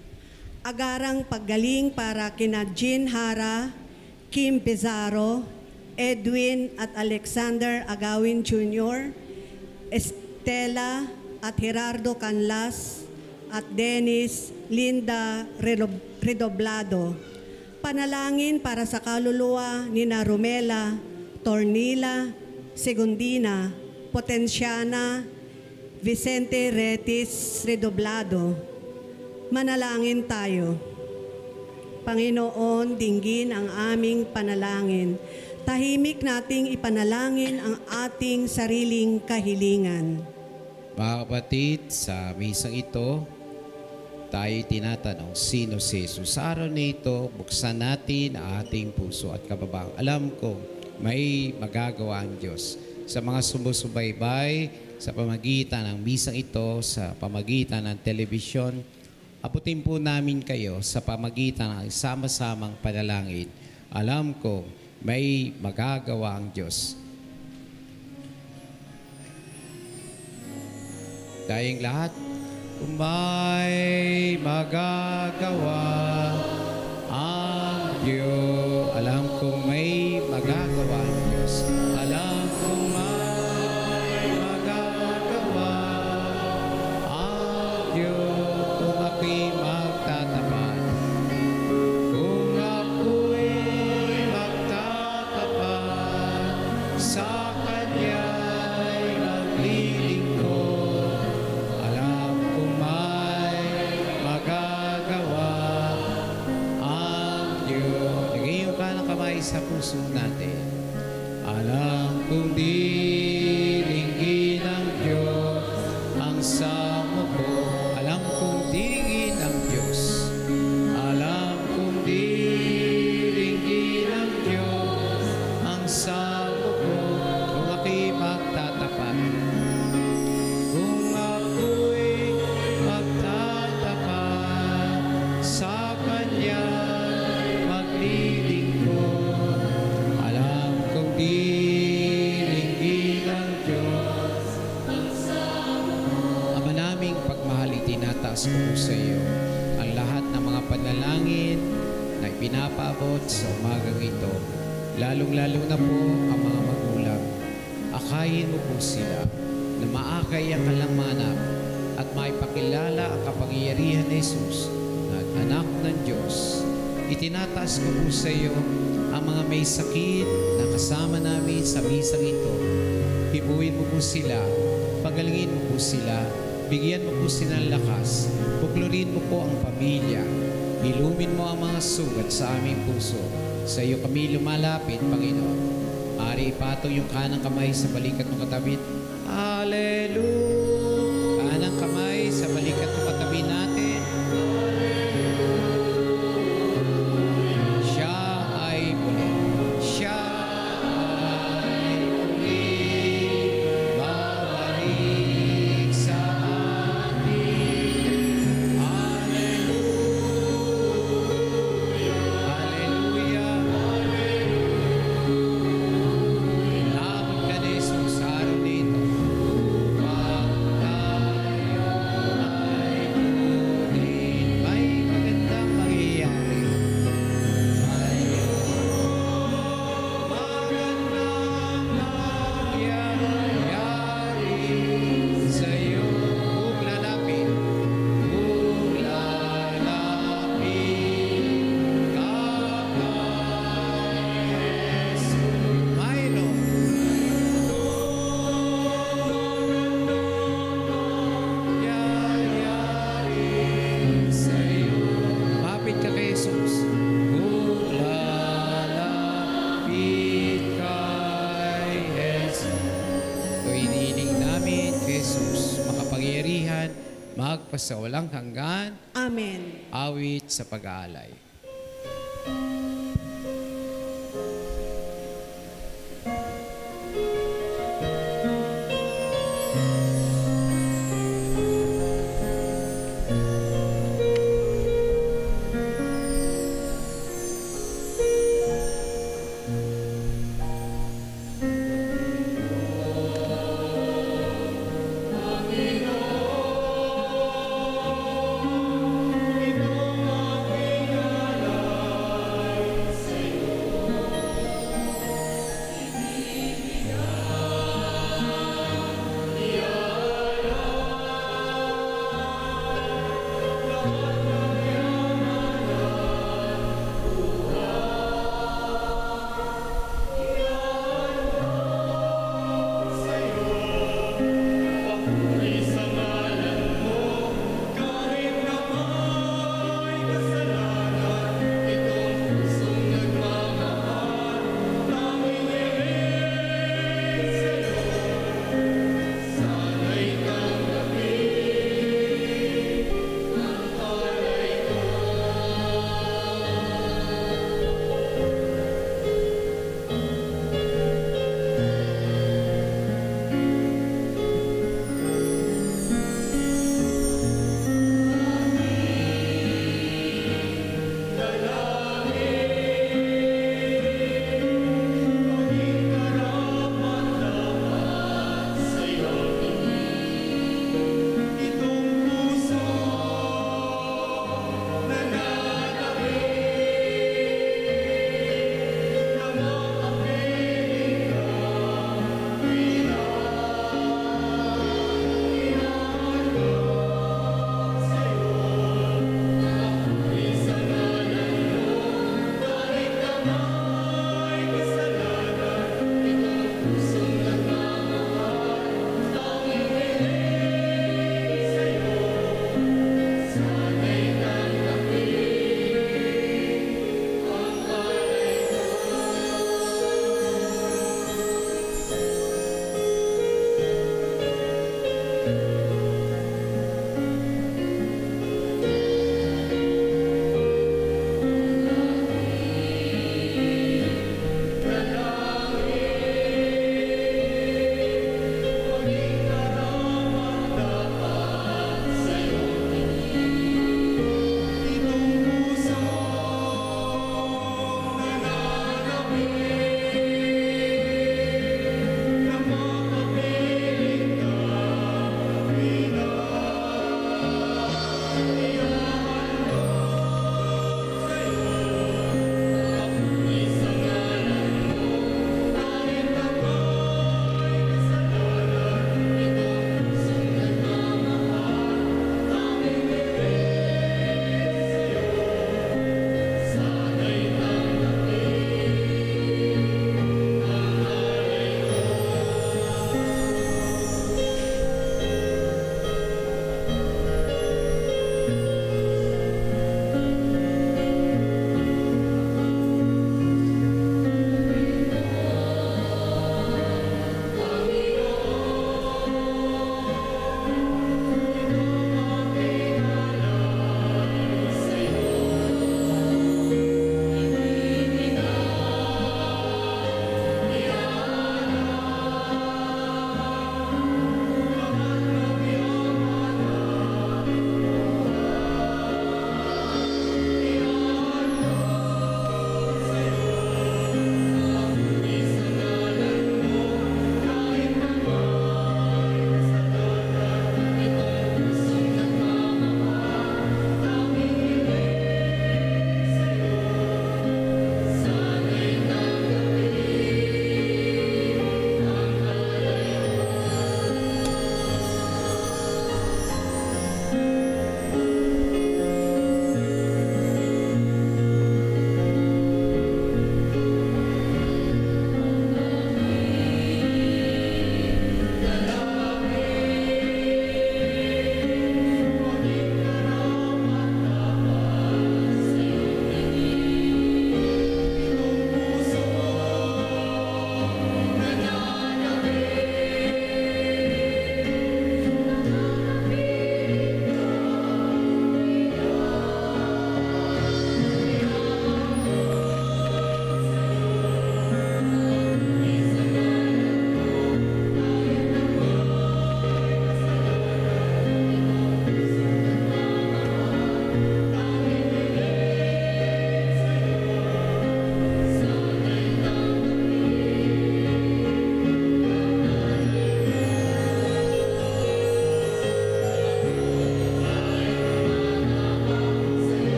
Agarang paggaling para kina Jean Hara, Kim Pizarro, Edwin at Alexander Agawin Jr., Estela at Gerardo Canlas, at Dennis Linda Redoblado. Panalangin para sa kaluluwa ni Romela, Tornila, Segundina, Potenciana, Vicente Retis Redoblado. Manalangin tayo. Panginoon, dinggin ang aming panalangin. Tahimik nating ipanalangin ang ating sariling kahilingan. Mga kapatid, sa misang ito, tayo tinatanong, sino si Jesus? Sa araw na ito, buksan natin ang ating puso at kababang. Alam ko, may magagawa ang Diyos. Sa mga sumusubaybay, sa pamagitan ng misang ito, sa pamagitan ng telebisyon, abutin po namin kayo sa pamagitan ng sama-samang panalangin. Alam ko, may magagawa ang Diyos. Tayong lahat, kung may magagawa ang Diyos. Alam kong may magagawa ang Diyos. Alam kong may magagawa ang Diyos. Kung ako'y magtatapat, kung ako'y magtatapat sa Kanya'y maglilingkod. Alam kong may magagawa ang Diyos. Lagay yung kanang kamay sa puso natin. Alam kong diringgin ng Diyos ang samo ko. Alam kong diringgin ng Diyos. Alam kong diringgin ng Diyos ang samo ko. Kung ako'y magtatapat, kung ako'y magtatapat sa Kanya maglilingkod. Alam kong diringgin ng Diyos. Ama naming pagmahal, itinataas ko po sa iyo ang lahat ng mga panalangin na ipinapaabot sa umagang ito. Lalong-lalo na po ang mga magulang. Akayin mo po sila na maakay ang kanilang mga anak at maipakilala ang kapangyarihan ni Jesus na anak ng Diyos itinataas ko po sa iyo ang mga may sakit na kasama namin sa misang ito. Hibuin mo po sila, pagalingin mo po sila, bigyan mo po sila ng lakas, buklurin mo po ang pamilya, ilumin mo ang mga sugat sa aming puso. Sa iyo kami lumalapit, Panginoon. Ari ipatong yung kanang kamay sa balikat ng katabit. Hallelujah! Kanang kamay sa balikat ng katabi natin. Siya ay muli. Siya ay muli. Babalik sa atin. Hallelujah! Hallelujah! Labot ka na Jesus sa araw nito. May magandang mangyayari. Sa iyo, uglalapin. Uglalapin ka guys. Mayroon. Yayari sa iyo. Mapit ka kay Jesus. Uglalapit kay Jesus. Ito iniiling namin kay Jesus, makapangyarihan, magpasawalang hanggan, Amen. awit sa pag-aalay.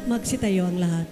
Magsitayo ang lahat.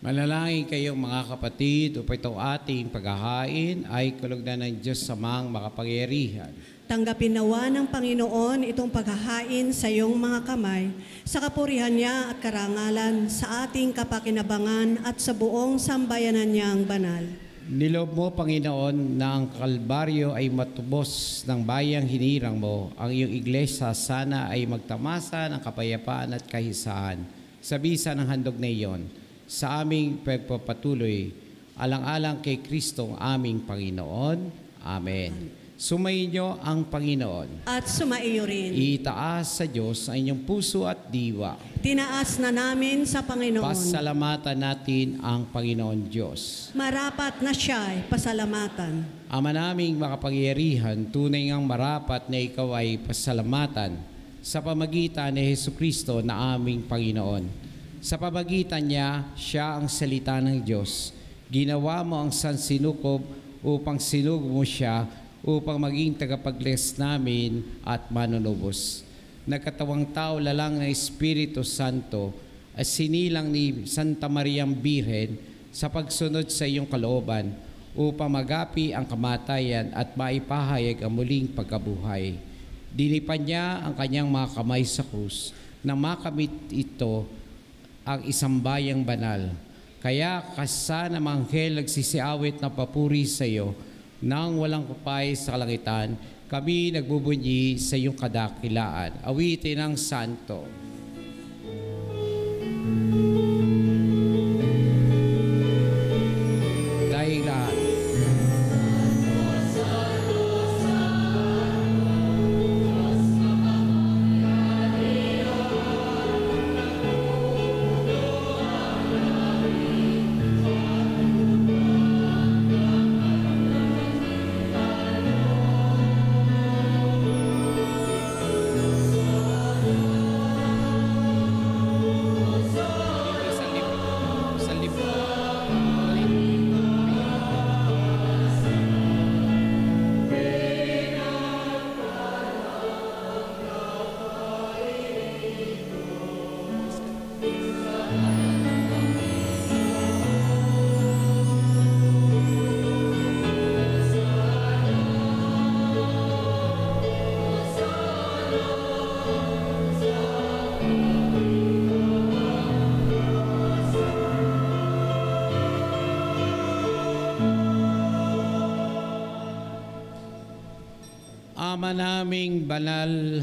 Manalangin kayong mga kapatid upang itong ating paghahain ay kalugdan ng Diyos samang makapangyarihan. Tanggapin nawa ng Panginoon itong paghahain sa iyong mga kamay, sa kapurihan niya at karangalan, sa ating kapakinabangan at sa buong sambayanan niyang banal. Nilob mo, Panginoon, na ang Kalbaryo ay matubos ng bayang hinirang mo. Ang iyong iglesia sana ay magtamasa ng kapayapaan at kahisahan sa bisa ng handog na iyon. Sa aming pagpapatuloy, alang-alang kay Kristong aming Panginoon. Amen. Sumayin niyo ang Panginoon. At sumaiyo rin. Itaas sa Diyos ang inyong puso at diwa. Tinaas na namin sa Panginoon. Pasalamatan natin ang Panginoon Diyos. Marapat na siya'y pasalamatan. Ama naming makapangyarihan, tunay ngang marapat na ikaw ay pasalamatan sa pamagitan ni Hesukristo na aming Panginoon. Sa pamagitan niya, siya ang salita ng Diyos. Ginawa mo ang sansinukob upang sinug mo siya upang maging tagapagligtas namin at manunubos. Nagkatawang tao lalang ng Espiritu Santo at sinilang ni Santa Mariang Birhen sa pagsunod sa iyong kalooban upang magapi ang kamatayan at maipahayag ang muling pagkabuhay. Dinipan niya ang kanyang mga kamay sa krus na makamit ito ang isang bayang banal. Kaya kasana mga anghel nagsisiawit na papuri sa iyo nang walang kupay sa kalangitan, kami nagbubunyi sa iyong kadakilaan. Awitin ang santo. Dahil lahat. Ama naming banal,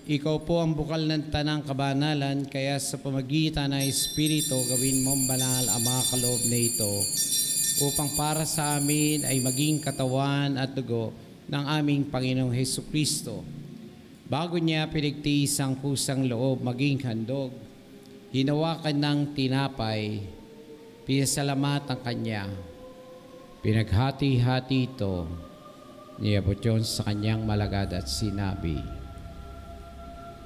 ikaw po ang bukal ng tanang kabanalan, kaya sa pamagitan ng Espiritu, gawin mong banal ang mga kaloob na ito, upang para sa amin ay maging katawan at dugo ng aming Panginoong Hesukristo. Bago niya pinagtiis ang kusang loob maging handog, hinawakan ng tinapay, pinasalamatan kanya, pinaghati-hati ito, niyabot yun sa kanyang malagad at sinabi,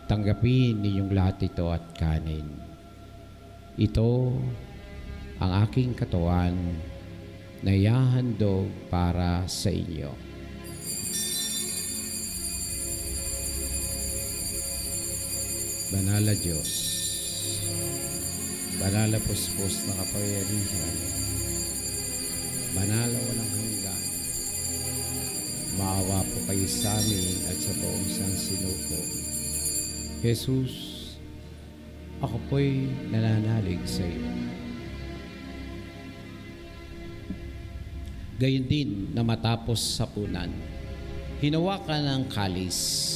tanggapin ninyong lahat ito at kanin. Ito ang aking katawan na ihahandog para sa inyo. Banal na Diyos, banal na puspos na kapangyarihan, banal na walang hanggan, maawa po kayo sa amin at sa buong sansinuko. Jesus, ako po'y nananalig sa iyo. Gayon din na matapos sapunan, hinawakan ang kalis.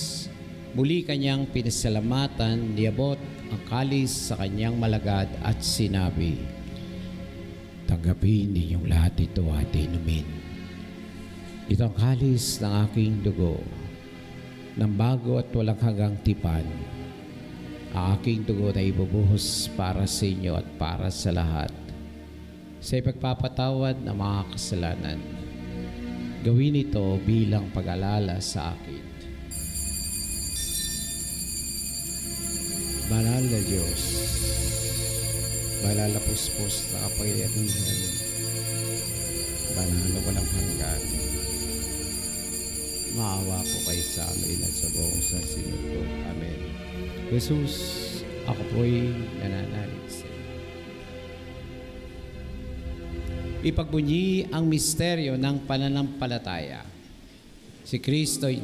Muli kanyang pinasalamatan, niabot ang kalis sa kanyang malagad at sinabi, tanggapin ninyong lahat ito at inumin. Ito ang kalis ng aking dugo, ng bago at walang hanggang tipan. Ang aking dugo na ibubuhos para sa inyo at para sa lahat, sa ipagpapatawad ng mga kasalanan. Gawin ito bilang pag-alala sa akin. Banal na Diyos, banal na puspos na kapangyarihan, banal na walang hanggan, maawa po kayo sa amin at sa buong sansinuod ko. Amen. Jesus, ako po'y nananalig sa iyo. Ipagbunyi ang misteryo ng pananampalataya. Si Kristo'y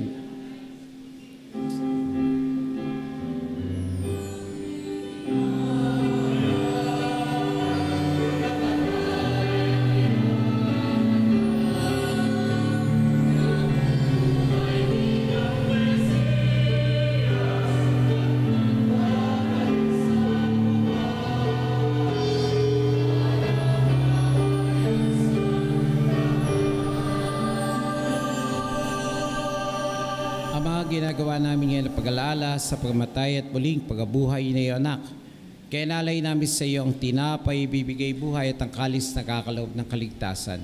ginagawa namin ngayon ang pag-alala sa pagkamatay at muling pagkabuhay na iyong anak. Kaya nalay namin sa iyo ang tinapay, bibigay buhay at ang kalis na kakaloob ng kaligtasan.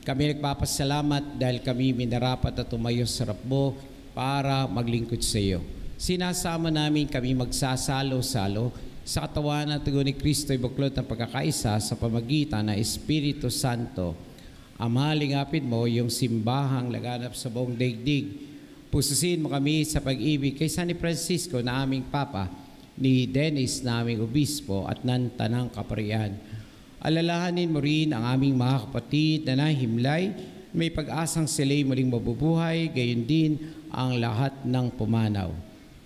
Kami nagpapasalamat dahil kami minarapat at tumayo sa harap mo para maglingkod sa iyo. Sinasama namin kami magsasalo-salo sa katawan at tugon ni Kristo ay buklod ng pagkakaisa sa pamagitan ng Espiritu Santo. Amalingapin mo yung simbahang laganap sa buong daigdig. Pususin mo kami sa pag-ibig kay San Francisco na aming Papa, ni Dennis na aming Obispo at ng Tanang Kaparian. Alalahanin mo rin ang aming mga kapatid na nahimlay, may pag-asang sila'y muling mabubuhay, gayon din ang lahat ng pumanaw.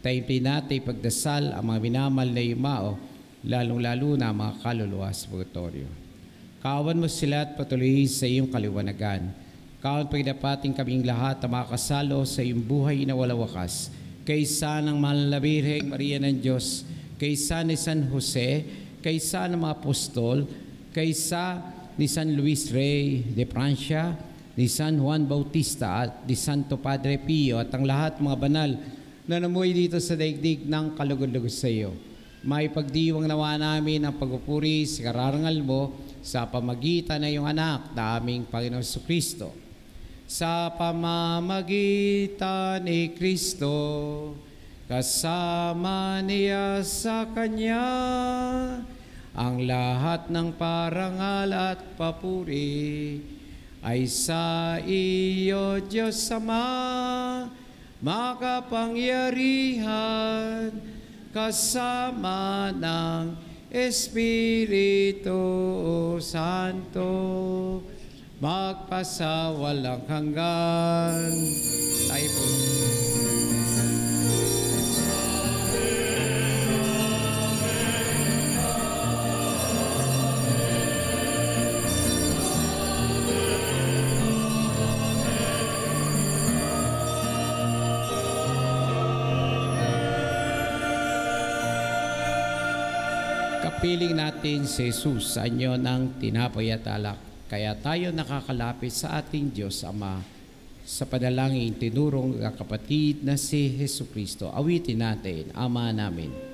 Tayo-tayo natin pagdasal ang mga minamal na yumao, lalong-lalo na ang mga kaluluwa sa purgatorio. Kawan mo sila at patuloy sa iyong kaliwanagan. Kawan pagdapating kaming lahat na makasalo sa iyong buhay na walang wakas. Kaysa ng mahal na Birheng Maria ng Diyos, kaysa ni San Jose, kaysa ng mga apostol, kaysa ni San Luis Rey de Francia, ni San Juan Bautista at ni Santo Padre Pio at ang lahat mga banal na namuhay dito sa daigdig ng kalugod-lugod sa iyo. May pagdiwang nawa namin ang pagpupuri sa kararangal mo sa pamagitan ng iyong anak na aming Panginoon Kristo. Sa pamamagitan ni Kristo, kasama niya sa Kanya, ang lahat ng parangal at papuri ay sa iyo, Diyos Ama, makapangyarihan, kasama ng Espiritu Santo, magpasawalang hanggan. Tayo po. Kapiling natin si Jesus sa anyo ng tinapay at alak. Kaya tayo nakakalapit sa ating Diyos Ama sa panalangin tinurong ng kapatid na si Jesucristo. Awitin natin, Ama namin.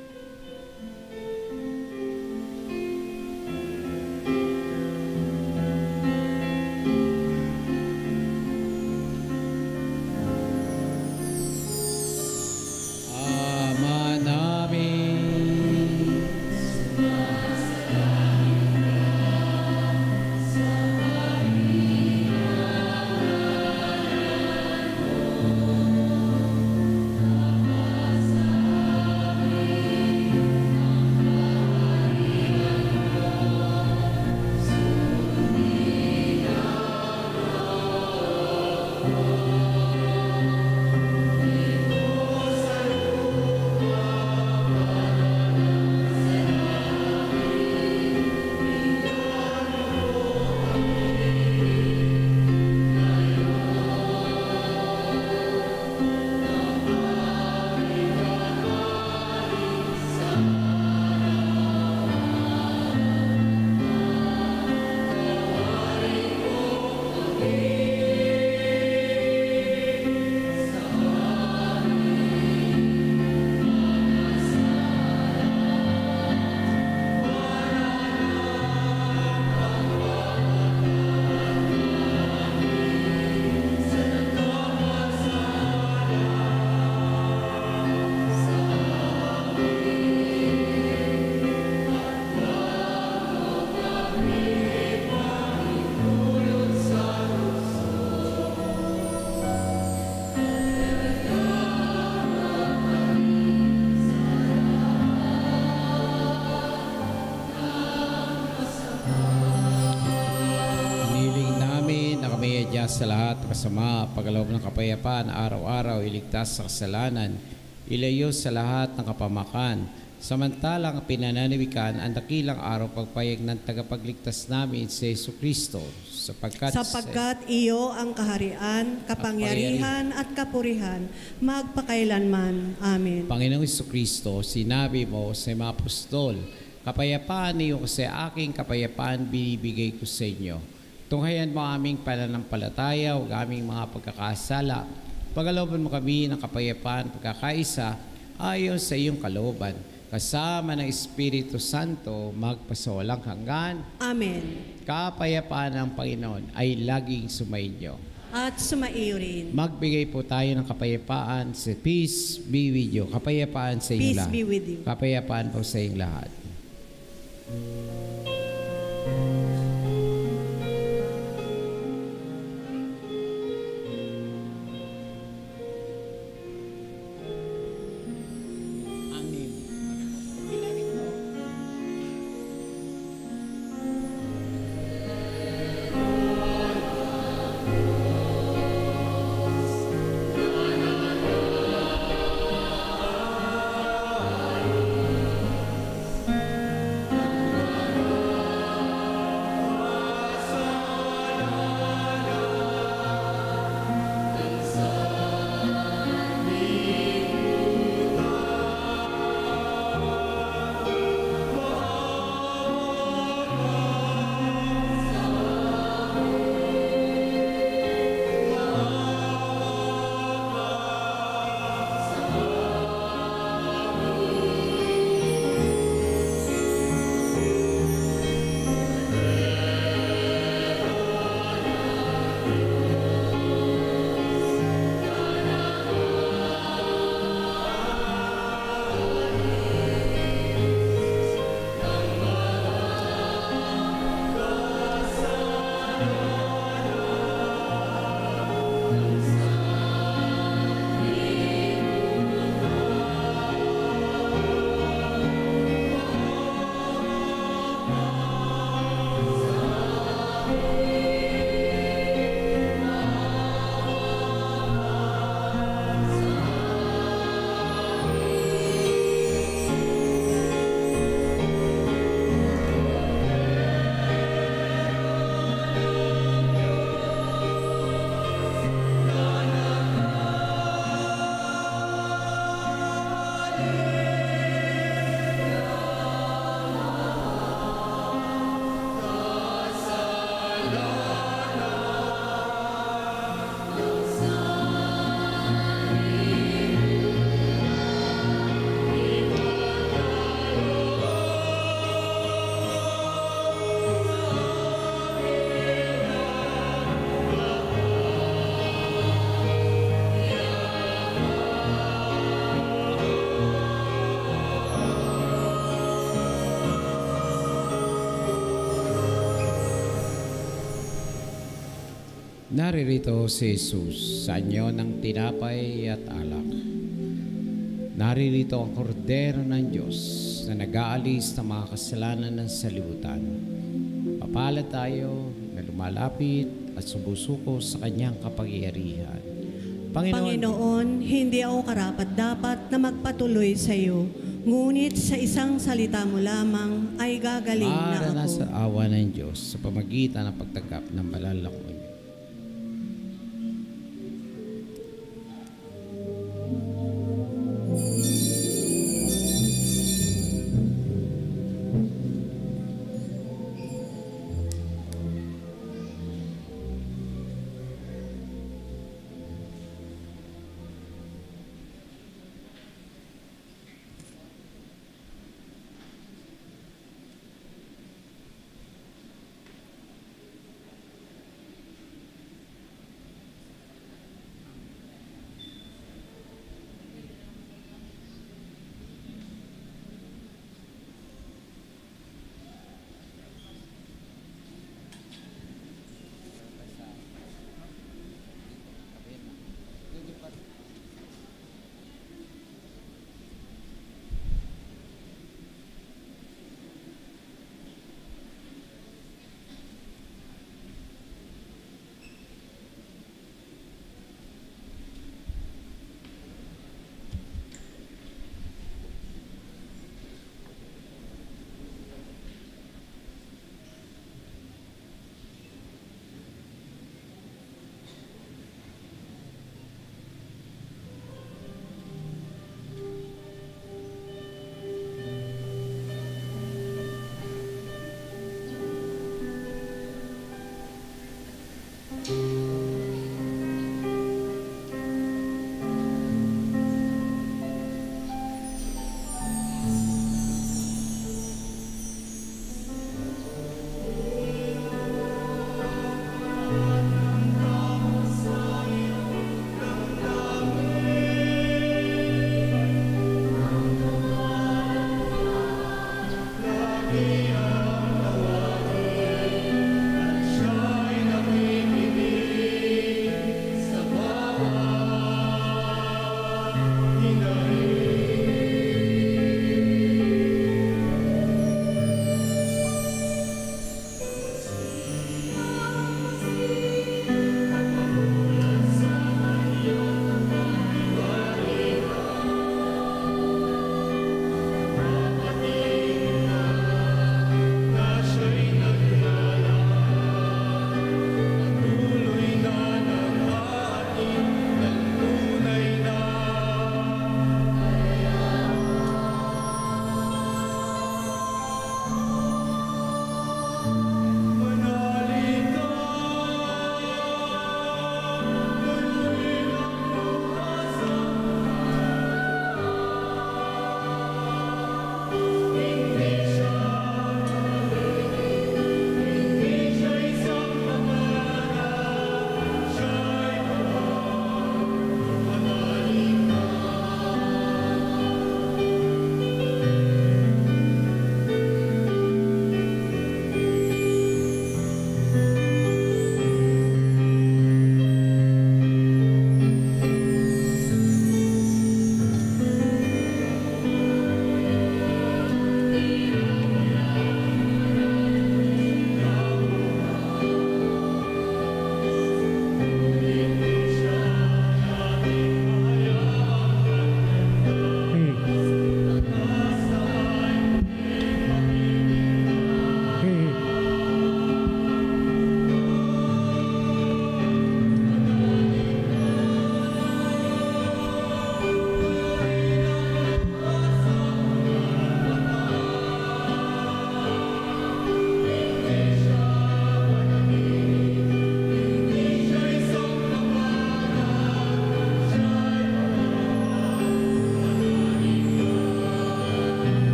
sa lahat ng kasama, pagaloob ng kapayapaan, araw-araw iligtas sa kasalanan, ilayo sa lahat ng kapamakan. Samantalang pinananawikan ang dakilang araw pagpayag ng tagapagligtas namin si Jesucristo, sapagkat iyo ang kaharian, kapangyarihan at kapurihan magpakailanman. Amen. Panginoong Jesucristo, sinabi mo sa mga apostol, kapayapaan niyo kasi aking kapayapaan binibigay ko sa inyo. Tunghayan mo aming pananampalataya o aming mga pagkakasala. Pagalooban mo kami ng kapayapaan, pagkakaisa ayon sa iyong kalooban. Kasama ng Espiritu Santo, magpasawalang hanggan. Amen. Kapayapaan ng Panginoon ay laging sumainyo. At sumaiyo rin. Magbigay po tayo ng kapayapaan. Peace be with you. Kapayapaan sa inyong Peace lahat. be with you. Kapayapaan po sa inyong lahat. Naririto si Jesus sa anyo ng tinapay at alak. Naririto ang kordero ng Diyos na nag-aalis ng mga kasalanan ng salibutan. Papalad tayo na lumalapit at sumusuko sa kanyang kapangyarihan. Panginoon, hindi ako karapat-dapat na magpatuloy sa iyo, ngunit sa isang salita mo lamang ay gagaling na ako. Sa awa ng Diyos sa pamagitan ng pagtanggap ng banal na komunyon.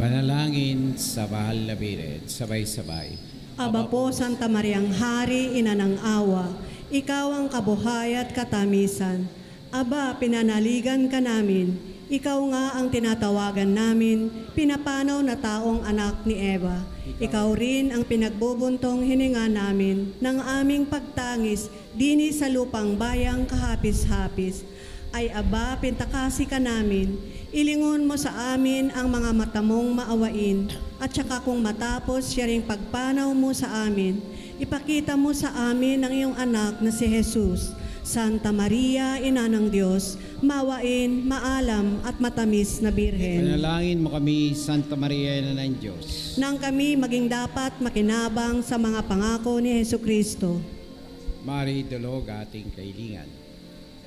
Panalangin sa mahal na Birhen, sabay-sabay. Aba po, Santa Mariang Hari, Ina ng Awa, Ikaw ang kabuhay at katamisan. Aba, pinanaligan ka namin. Ikaw nga ang tinatawagan namin, pinapanaw na taong anak ni Eva. Ikaw rin ang pinagbubuntong hininga namin ng aming pagtangis dini sa lupang bayang kahapis-hapis. Ay aba, pintakasi ka namin. Ilingon mo sa amin ang mga mata mong maawain, at saka kung matapos siya ring pagpanaw mo sa amin, ipakita mo sa amin ang iyong anak na si Jesus. Santa Maria, Ina ng Diyos, mawain, maalam at matamis na Birhen. Panalangin mo kami, Santa Maria, Ina ng Diyos. Nang kami maging dapat makinabang sa mga pangako ni Jesucristo. Mari, dulog ating kailingan.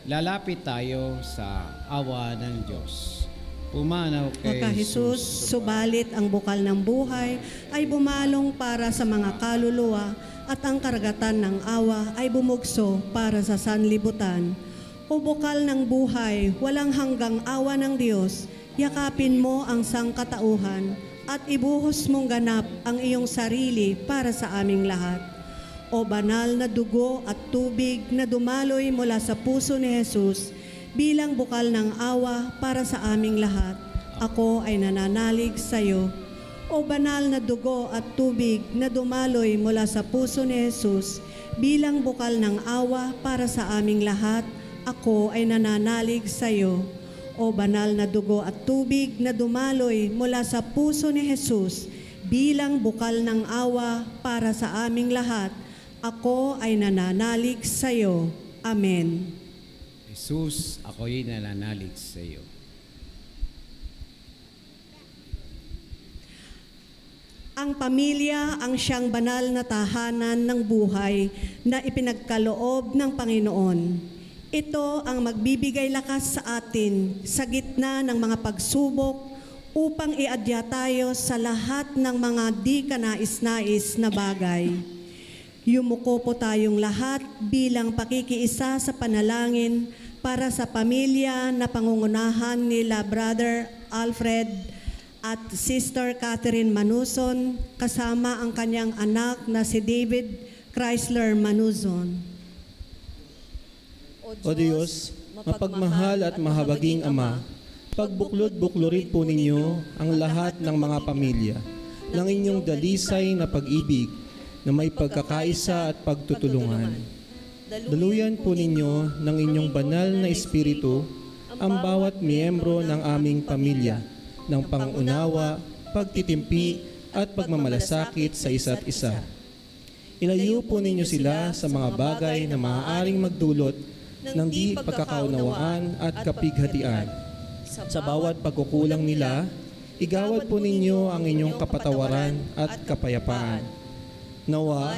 Lalapit tayo sa awa ng Diyos. Pumanaw kay Ka Jesus, subalit ang bukal ng buhay ay bumalong para sa mga kaluluwa at ang karagatan ng awa ay bumugso para sa sanlibutan. O bukal ng buhay, walang hanggang awa ng Diyos, yakapin mo ang sangkatauhan at ibuhos mong ganap ang iyong sarili para sa aming lahat. O banal na dugo at tubig na dumaloy mula sa puso ni Jesus, bilang bukal ng awa para sa aming lahat, ako ay nananalig sa iyo. O banal na dugo at tubig na dumaloy mula sa puso ni Jesus, bilang bukal ng awa para sa aming lahat, ako ay nananalig sa iyo. O banal na dugo at tubig na dumaloy mula sa puso ni Jesus, bilang bukal ng awa para sa aming lahat, ako ay nananalig sa iyo. Amen. Jesus, ako'y nananalig sa iyo. Ang pamilya ang siyang banal na tahanan ng buhay na ipinagkaloob ng Panginoon. Ito ang magbibigay lakas sa atin sa gitna ng mga pagsubok upang iadya tayo sa lahat ng mga di kanais-nais na bagay. Yumuko po tayong lahat bilang pakikiisa sa panalangin para sa pamilya na pangungunahan nila Brother Alfred at Sister Catherine Manuson kasama ang kanyang anak na si David Chrysler Manuson. O Diyos, mapagmahal at mahabaging Ama, pagbuklod-buklurin po ninyo ang lahat ng mga pamilya ng inyong dalisay na pag-ibig na may pagkakaisa at pagtutulungan. Daluyan po ninyo ng inyong banal na espiritu ang bawat miyembro ng aming pamilya ng pangunawa, pagtitimpi at pagmamalasakit sa isa't isa. Ilayo po ninyo sila sa mga bagay na maaaring magdulot ng di pagkakaunawaan at kapighatian. Sa bawat pagkukulang nila, igawad po ninyo ang inyong kapatawaran at kapayapaan. Nawa,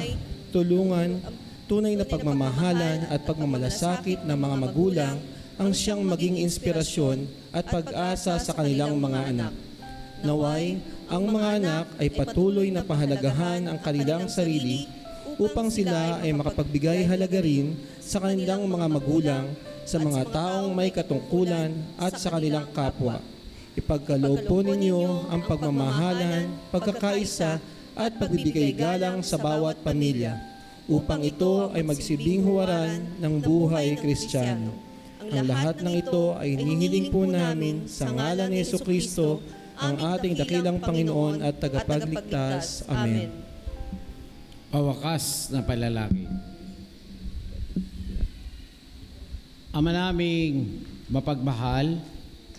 tulungan, tunay na pagmamahalan at pagmamalasakit ng mga magulang ang siyang maging inspirasyon at pag-asa sa kanilang mga anak. Naway, ang mga anak ay patuloy na pahalagahan ang kanilang sarili upang sila ay makapagbigay halaga rin sa kanilang mga magulang, sa mga taong may katungkulan at sa kanilang kapwa. Ipagkaloob po ninyo ang pagmamahalan, pagkakaisa at pagbibigay galang sa bawat pamilya, upang ito ay magsilbing huwaran ng buhay Kristiyano. Ang lahat ng ito ay hinihiling po namin sa ngalan ni Jesucristo, ang ating dakilang Panginoon at tagapagligtas. Amen. Pawakas na palalaki. Ama naming mapagmahal,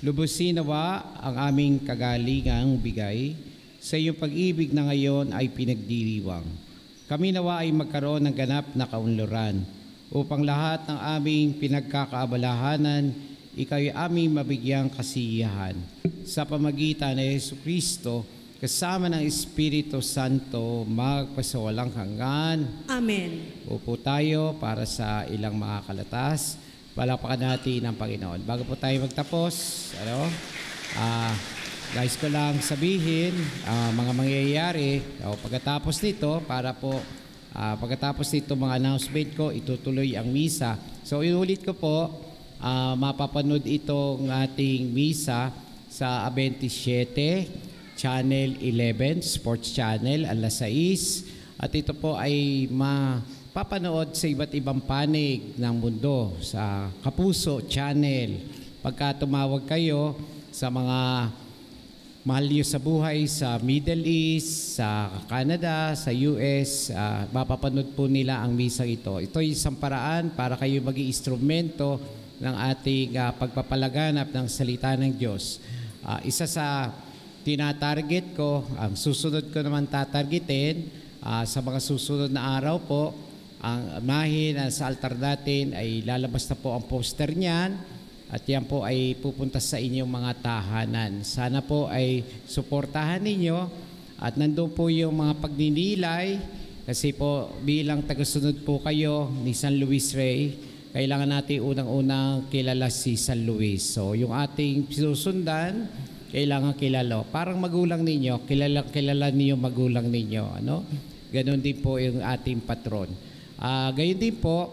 lubusin nawa ang aming kagalingang bigay sa iyong pag-ibig na ngayon ay pinagdiriwang. Kami nawa ay magkaroon ng ganap na kaunluran upang lahat ng aming pinagkakaabalahanan, ikaw'y aming mabigyang kasiyahan. Sa pamagitan ni Jesucristo, kasama ng Espiritu Santo, magpasawalang hanggan. Amen. Upo tayo para sa ilang mga kalatas. Palakpakan natin ang Panginoon. Bago po tayo magtapos, guys ko lang sabihin, mga mangyayari, pagkatapos nito, pagkatapos nito mga announcement ko, itutuloy ang misa. So inulit ko po, mapapanood itong ating misa sa 27, Channel 11, Sports Channel, alas 6. At ito po ay mapapanood sa iba't ibang panig ng mundo sa Kapuso Channel. Pagka tumawag kayo sa mga mahal niyo sa buhay sa Middle East, sa Canada, sa US, mapapanood po nila ang misang ito. Ito ay isang paraan para kayo maging instrumento ng ating pagpapalaganap ng salita ng Diyos. Isa sa tinatarget ko, ang susunod ko naman tatargetin sa mga susunod na araw po, ang imahe na sa altar natin ay lalabas na po ang poster niyan. At yan po ay pupunta sa inyong mga tahanan. Sana po ay suportahan ninyo at nandun po yung mga pagninilay kasi po bilang tagasunod po kayo ni San Luis Rey, kailangan natin unang-unang kilala si San Luis. So yung ating susundan, kailangan kilala. Parang magulang ninyo, kilala niyo magulang ninyo. Ano? Ganon din po yung ating patron. Gayon din po,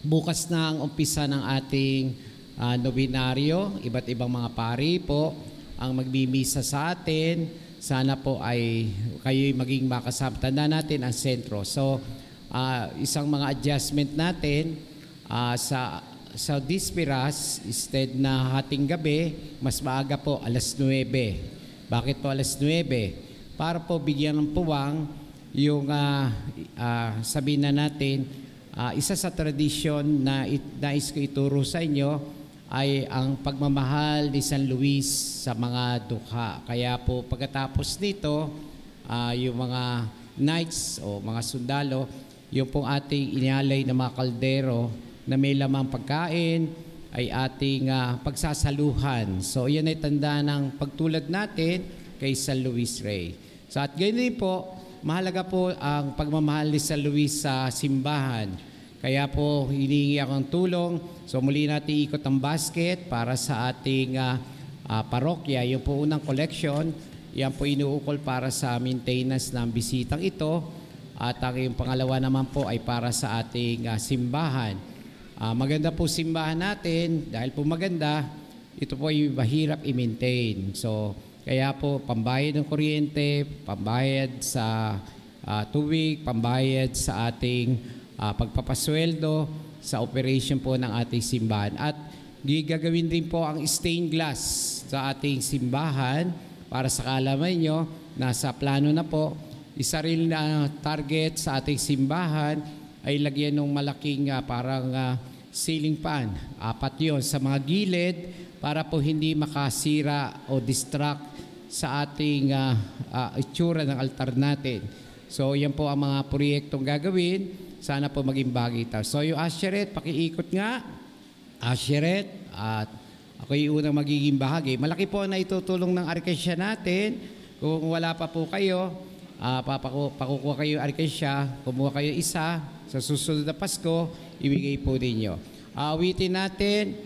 bukas na ang umpisa ng ating nobinaryo, iba't ibang mga pari po ang magbimisa sa atin. Sana po ay kayo'y maging makasama. Tanda natin ang sentro. So, isang mga adjustment natin sa Dispiras, instead na hating gabi, mas maaga po, alas 9. Bakit po alas 9? Para po bigyan ng puwang yung sabihin na natin, isa sa tradisyon na nais ko ituro sa inyo ay ang pagmamahal ni San Luis sa mga dukha. Kaya po pagkatapos nito, yung mga knights o mga sundalo, yung pong ating inialay na mga kaldero na may lamang pagkain ay ating pagsasaluhan. So yan ay tanda ng pagtulad natin kay San Luis Rey. So at ganyan po, mahalaga po ang pagmamahal ni San Luis sa simbahan. Kaya po hinihingi ako ng tulong. So muli natin ikot ang basket para sa ating parokya. Yung po unang collection, yan po inuukol para sa maintenance ng bisitang ito. At ang yung pangalawa naman po ay para sa ating simbahan. Maganda po simbahan natin. Dahil po maganda, ito po ay mahirap i-maintain. So kaya po pambayad ng kuryente, pambayad sa tubig, pambayad sa ating pagpapasweldo sa operation po ng ating simbahan. At gagawin din po ang stained glass sa ating simbahan para sa kaalaman nyo, nasa plano na po. Isa rin na target sa ating simbahan ay lagyan ng malaking parang ceiling fan. 4 yon sa mga gilid para po hindi makasira o distract sa ating itsura ng altar natin. So yan po ang mga proyektong gagawin. Sana po maging bagay ito. So yung Asheret, pakiikot nga. Asheret, at ako yung unang magiging bahagi. Malaki po na itutulong ng arkesya natin. Kung wala pa po kayo, pakukuha kayo arkesya, kumuha kayo isa, sa susunod na Pasko, ibigay po ninyo. Awitin natin,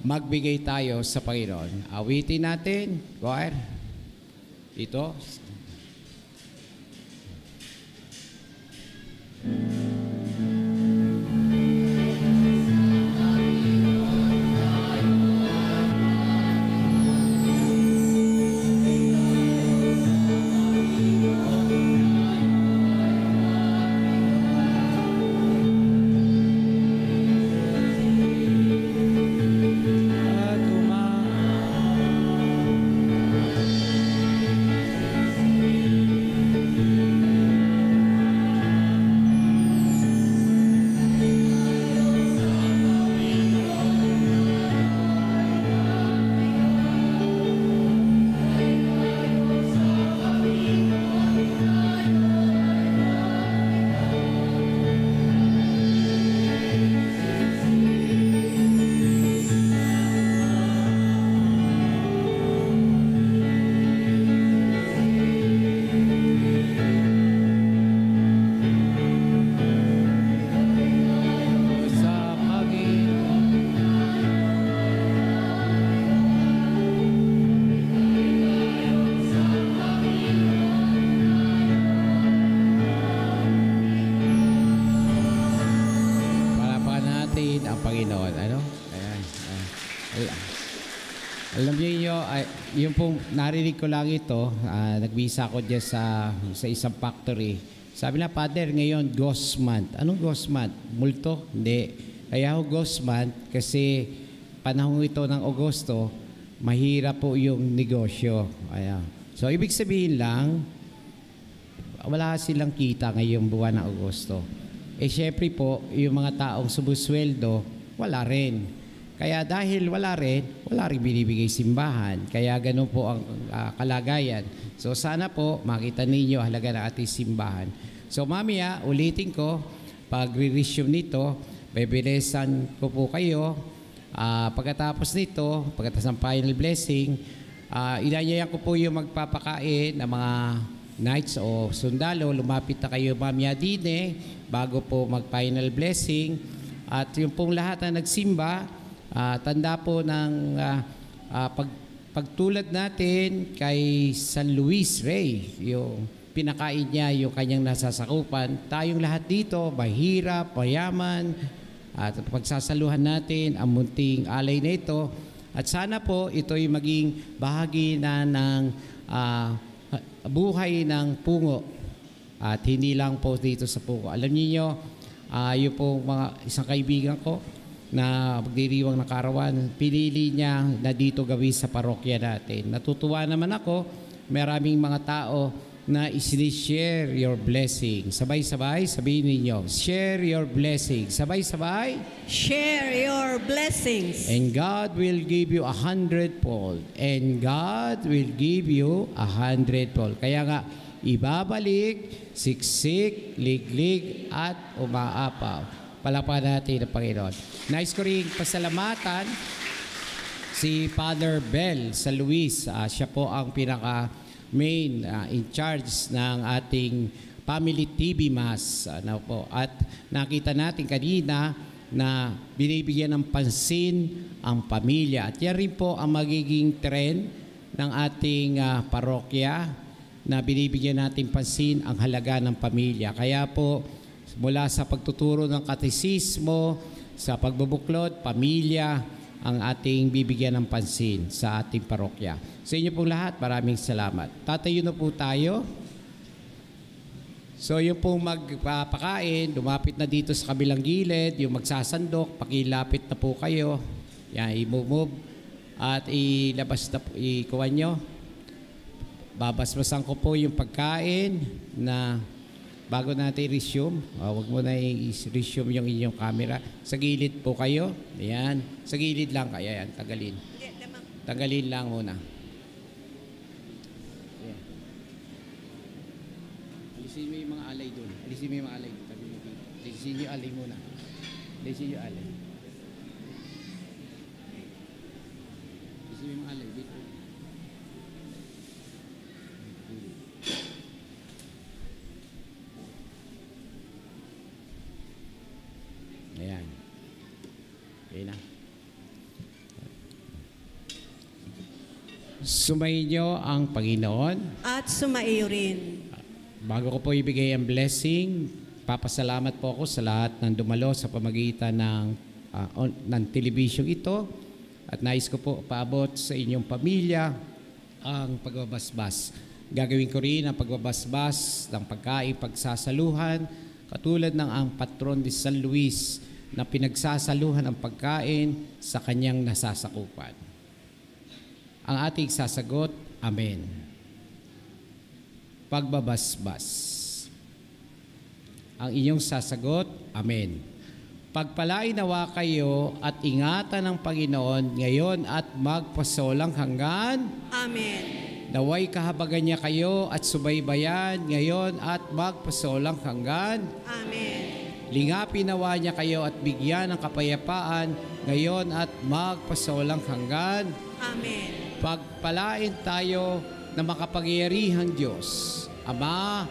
magbigay tayo sa Panginoon. Awitin natin, choir. Ito. Alam niyo, yung pong narinig ko lang ito, nagbisa ko dyan sa isang factory. Sabi na, Father, ngayon, ghost month. Anong ghost month? Multo? Hindi. Kaya ho ghost month kasi panahon ito ng Agosto, mahirap po yung negosyo. Ayan. So, ibig sabihin lang, wala silang kita ngayong buwan ng Agosto. Syempre po, yung mga taong sumusweldo, wala rin. Kaya dahil wala rin binibigay simbahan. Kaya ganun po ang kalagayan. So sana po makita ninyo halaga ng ating simbahan. So mamaya, ulitin ko, pag re-resume nito, beberesan ko po kayo. Pagkatapos nito, pagkatapos ng final blessing, inanyayan ko po yung magpapakain ng mga knights o sundalo. Lumapit na kayo mamaya dine bago po mag-final blessing. At yung pong lahat na nagsimba, tanda po ng pagtulad natin kay San Luis Rey, yung pinakain niya yung kanyang nasasakupan. Tayong lahat dito, mahirap, mayaman, at pagsasaluhan natin ang munting alay na ito. At sana po ito'y maging bahagi na ng buhay ng pungo. At hindi lang po dito sa pungo. Alam niyo, yung po isang kaibigan ko, na magdiriwang na karawan, pinili niya na dito gawin sa parokya natin. Natutuwa naman ako, maraming mga tao na share your blessing. Sabay-sabay, sabihin ninyo, share your blessing. Sabay-sabay. Share your blessings. And God will give you 100-fold. And God will give you 100-fold. Kaya nga, ibabalik, siksik, liglig, at umaapaw. Palapakan natin ang Panginoon. Nais ko rin pasalamatan si Father Bel sa Luis. Siya po ang pinaka-main in charge ng ating Family TV Mass. At nakita natin kanina na binibigyan ng pansin ang pamilya. At yan rin po ang magiging trend ng ating parokya na binibigyan natin pansin ang halaga ng pamilya. Kaya po, mula sa pagtuturo ng katesismo, sa pagbubuklod, pamilya, ang ating bibigyan ng pansin sa ating parokya. Sa inyo pong lahat, maraming salamat. Tatayo na po tayo. So yung pong magpapakain, lumapit na dito sa kabilang gilid, yung magsasandok, pakilapit na po kayo. Yan, i-move at ilabas na po, ikuha nyo. Babasbasan ko po yung pagkain na bago natin i-resume, huwag mo na i-resume yung inyong camera. Sa gilid po kayo. Ayan. Sa gilid lang kayo. Ayan. Tagalin. Tagalin lang muna. Ayan. Alisin mo yung mga alay doon. Alisin mo yung mga alay. Alisin yung alay muna. Alisin yung alay. Alisin mo yung mga alay. Dito. Ayan. Okay na. Sumainyo ang Panginoon. At sumaiyo rin. Bago ko po ibigay ang blessing, papasalamat po ako sa lahat ng dumalo sa pamagitan ng television ito. At nais ko po paabot sa inyong pamilya ang pagbabasbas. Gagawin ko rin ang pagbabasbas ng pagkain, pagsasaluhan, katulad ng ang patron de San Luis na pinagsasaluhan ang pagkain sa kanyang nasasakupan. Ang ating sasagot, Amen. Pagbabasbas. Ang inyong sasagot, Amen. Pagpalain nawa kayo at ingatan ng Panginoon ngayon at magpasolang hanggan. Amen. Naway kahabagan niya kayo at subaybayan ngayon at magpasolang hanggan. Amen. Lingapin nawa niya kayo at bigyan ng kapayapaan ngayon at magpasolang hanggan. Amen. Pagpalain tayo na makapangyarihang Diyos, Ama,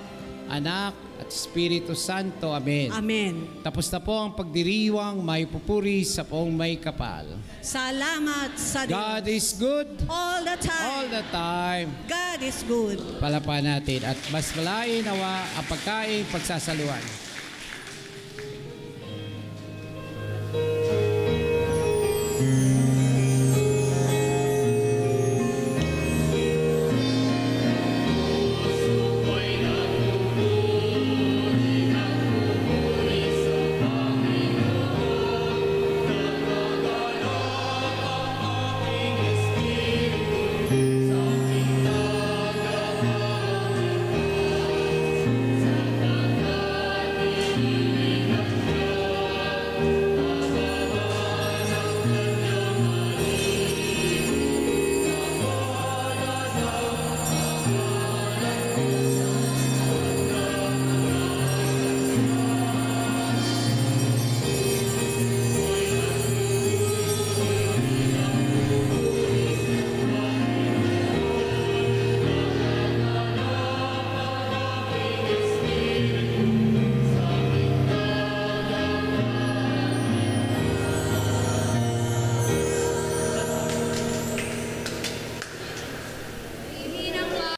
Anak, at Espiritu Santo. Amen. Amen. Tapos na po ang pagdiriwang may pupuri sa poong may kapal. Salamat sa Diyos. God is good. All the time. All the time. God is good. Palapan natin at mas malain nawa ang pagkain, pagsasaluhan.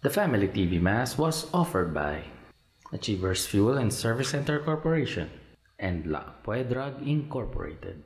The Family TV Mass was offered by Achievers Fuel and Service Center Corporation and La Puedrag Incorporated.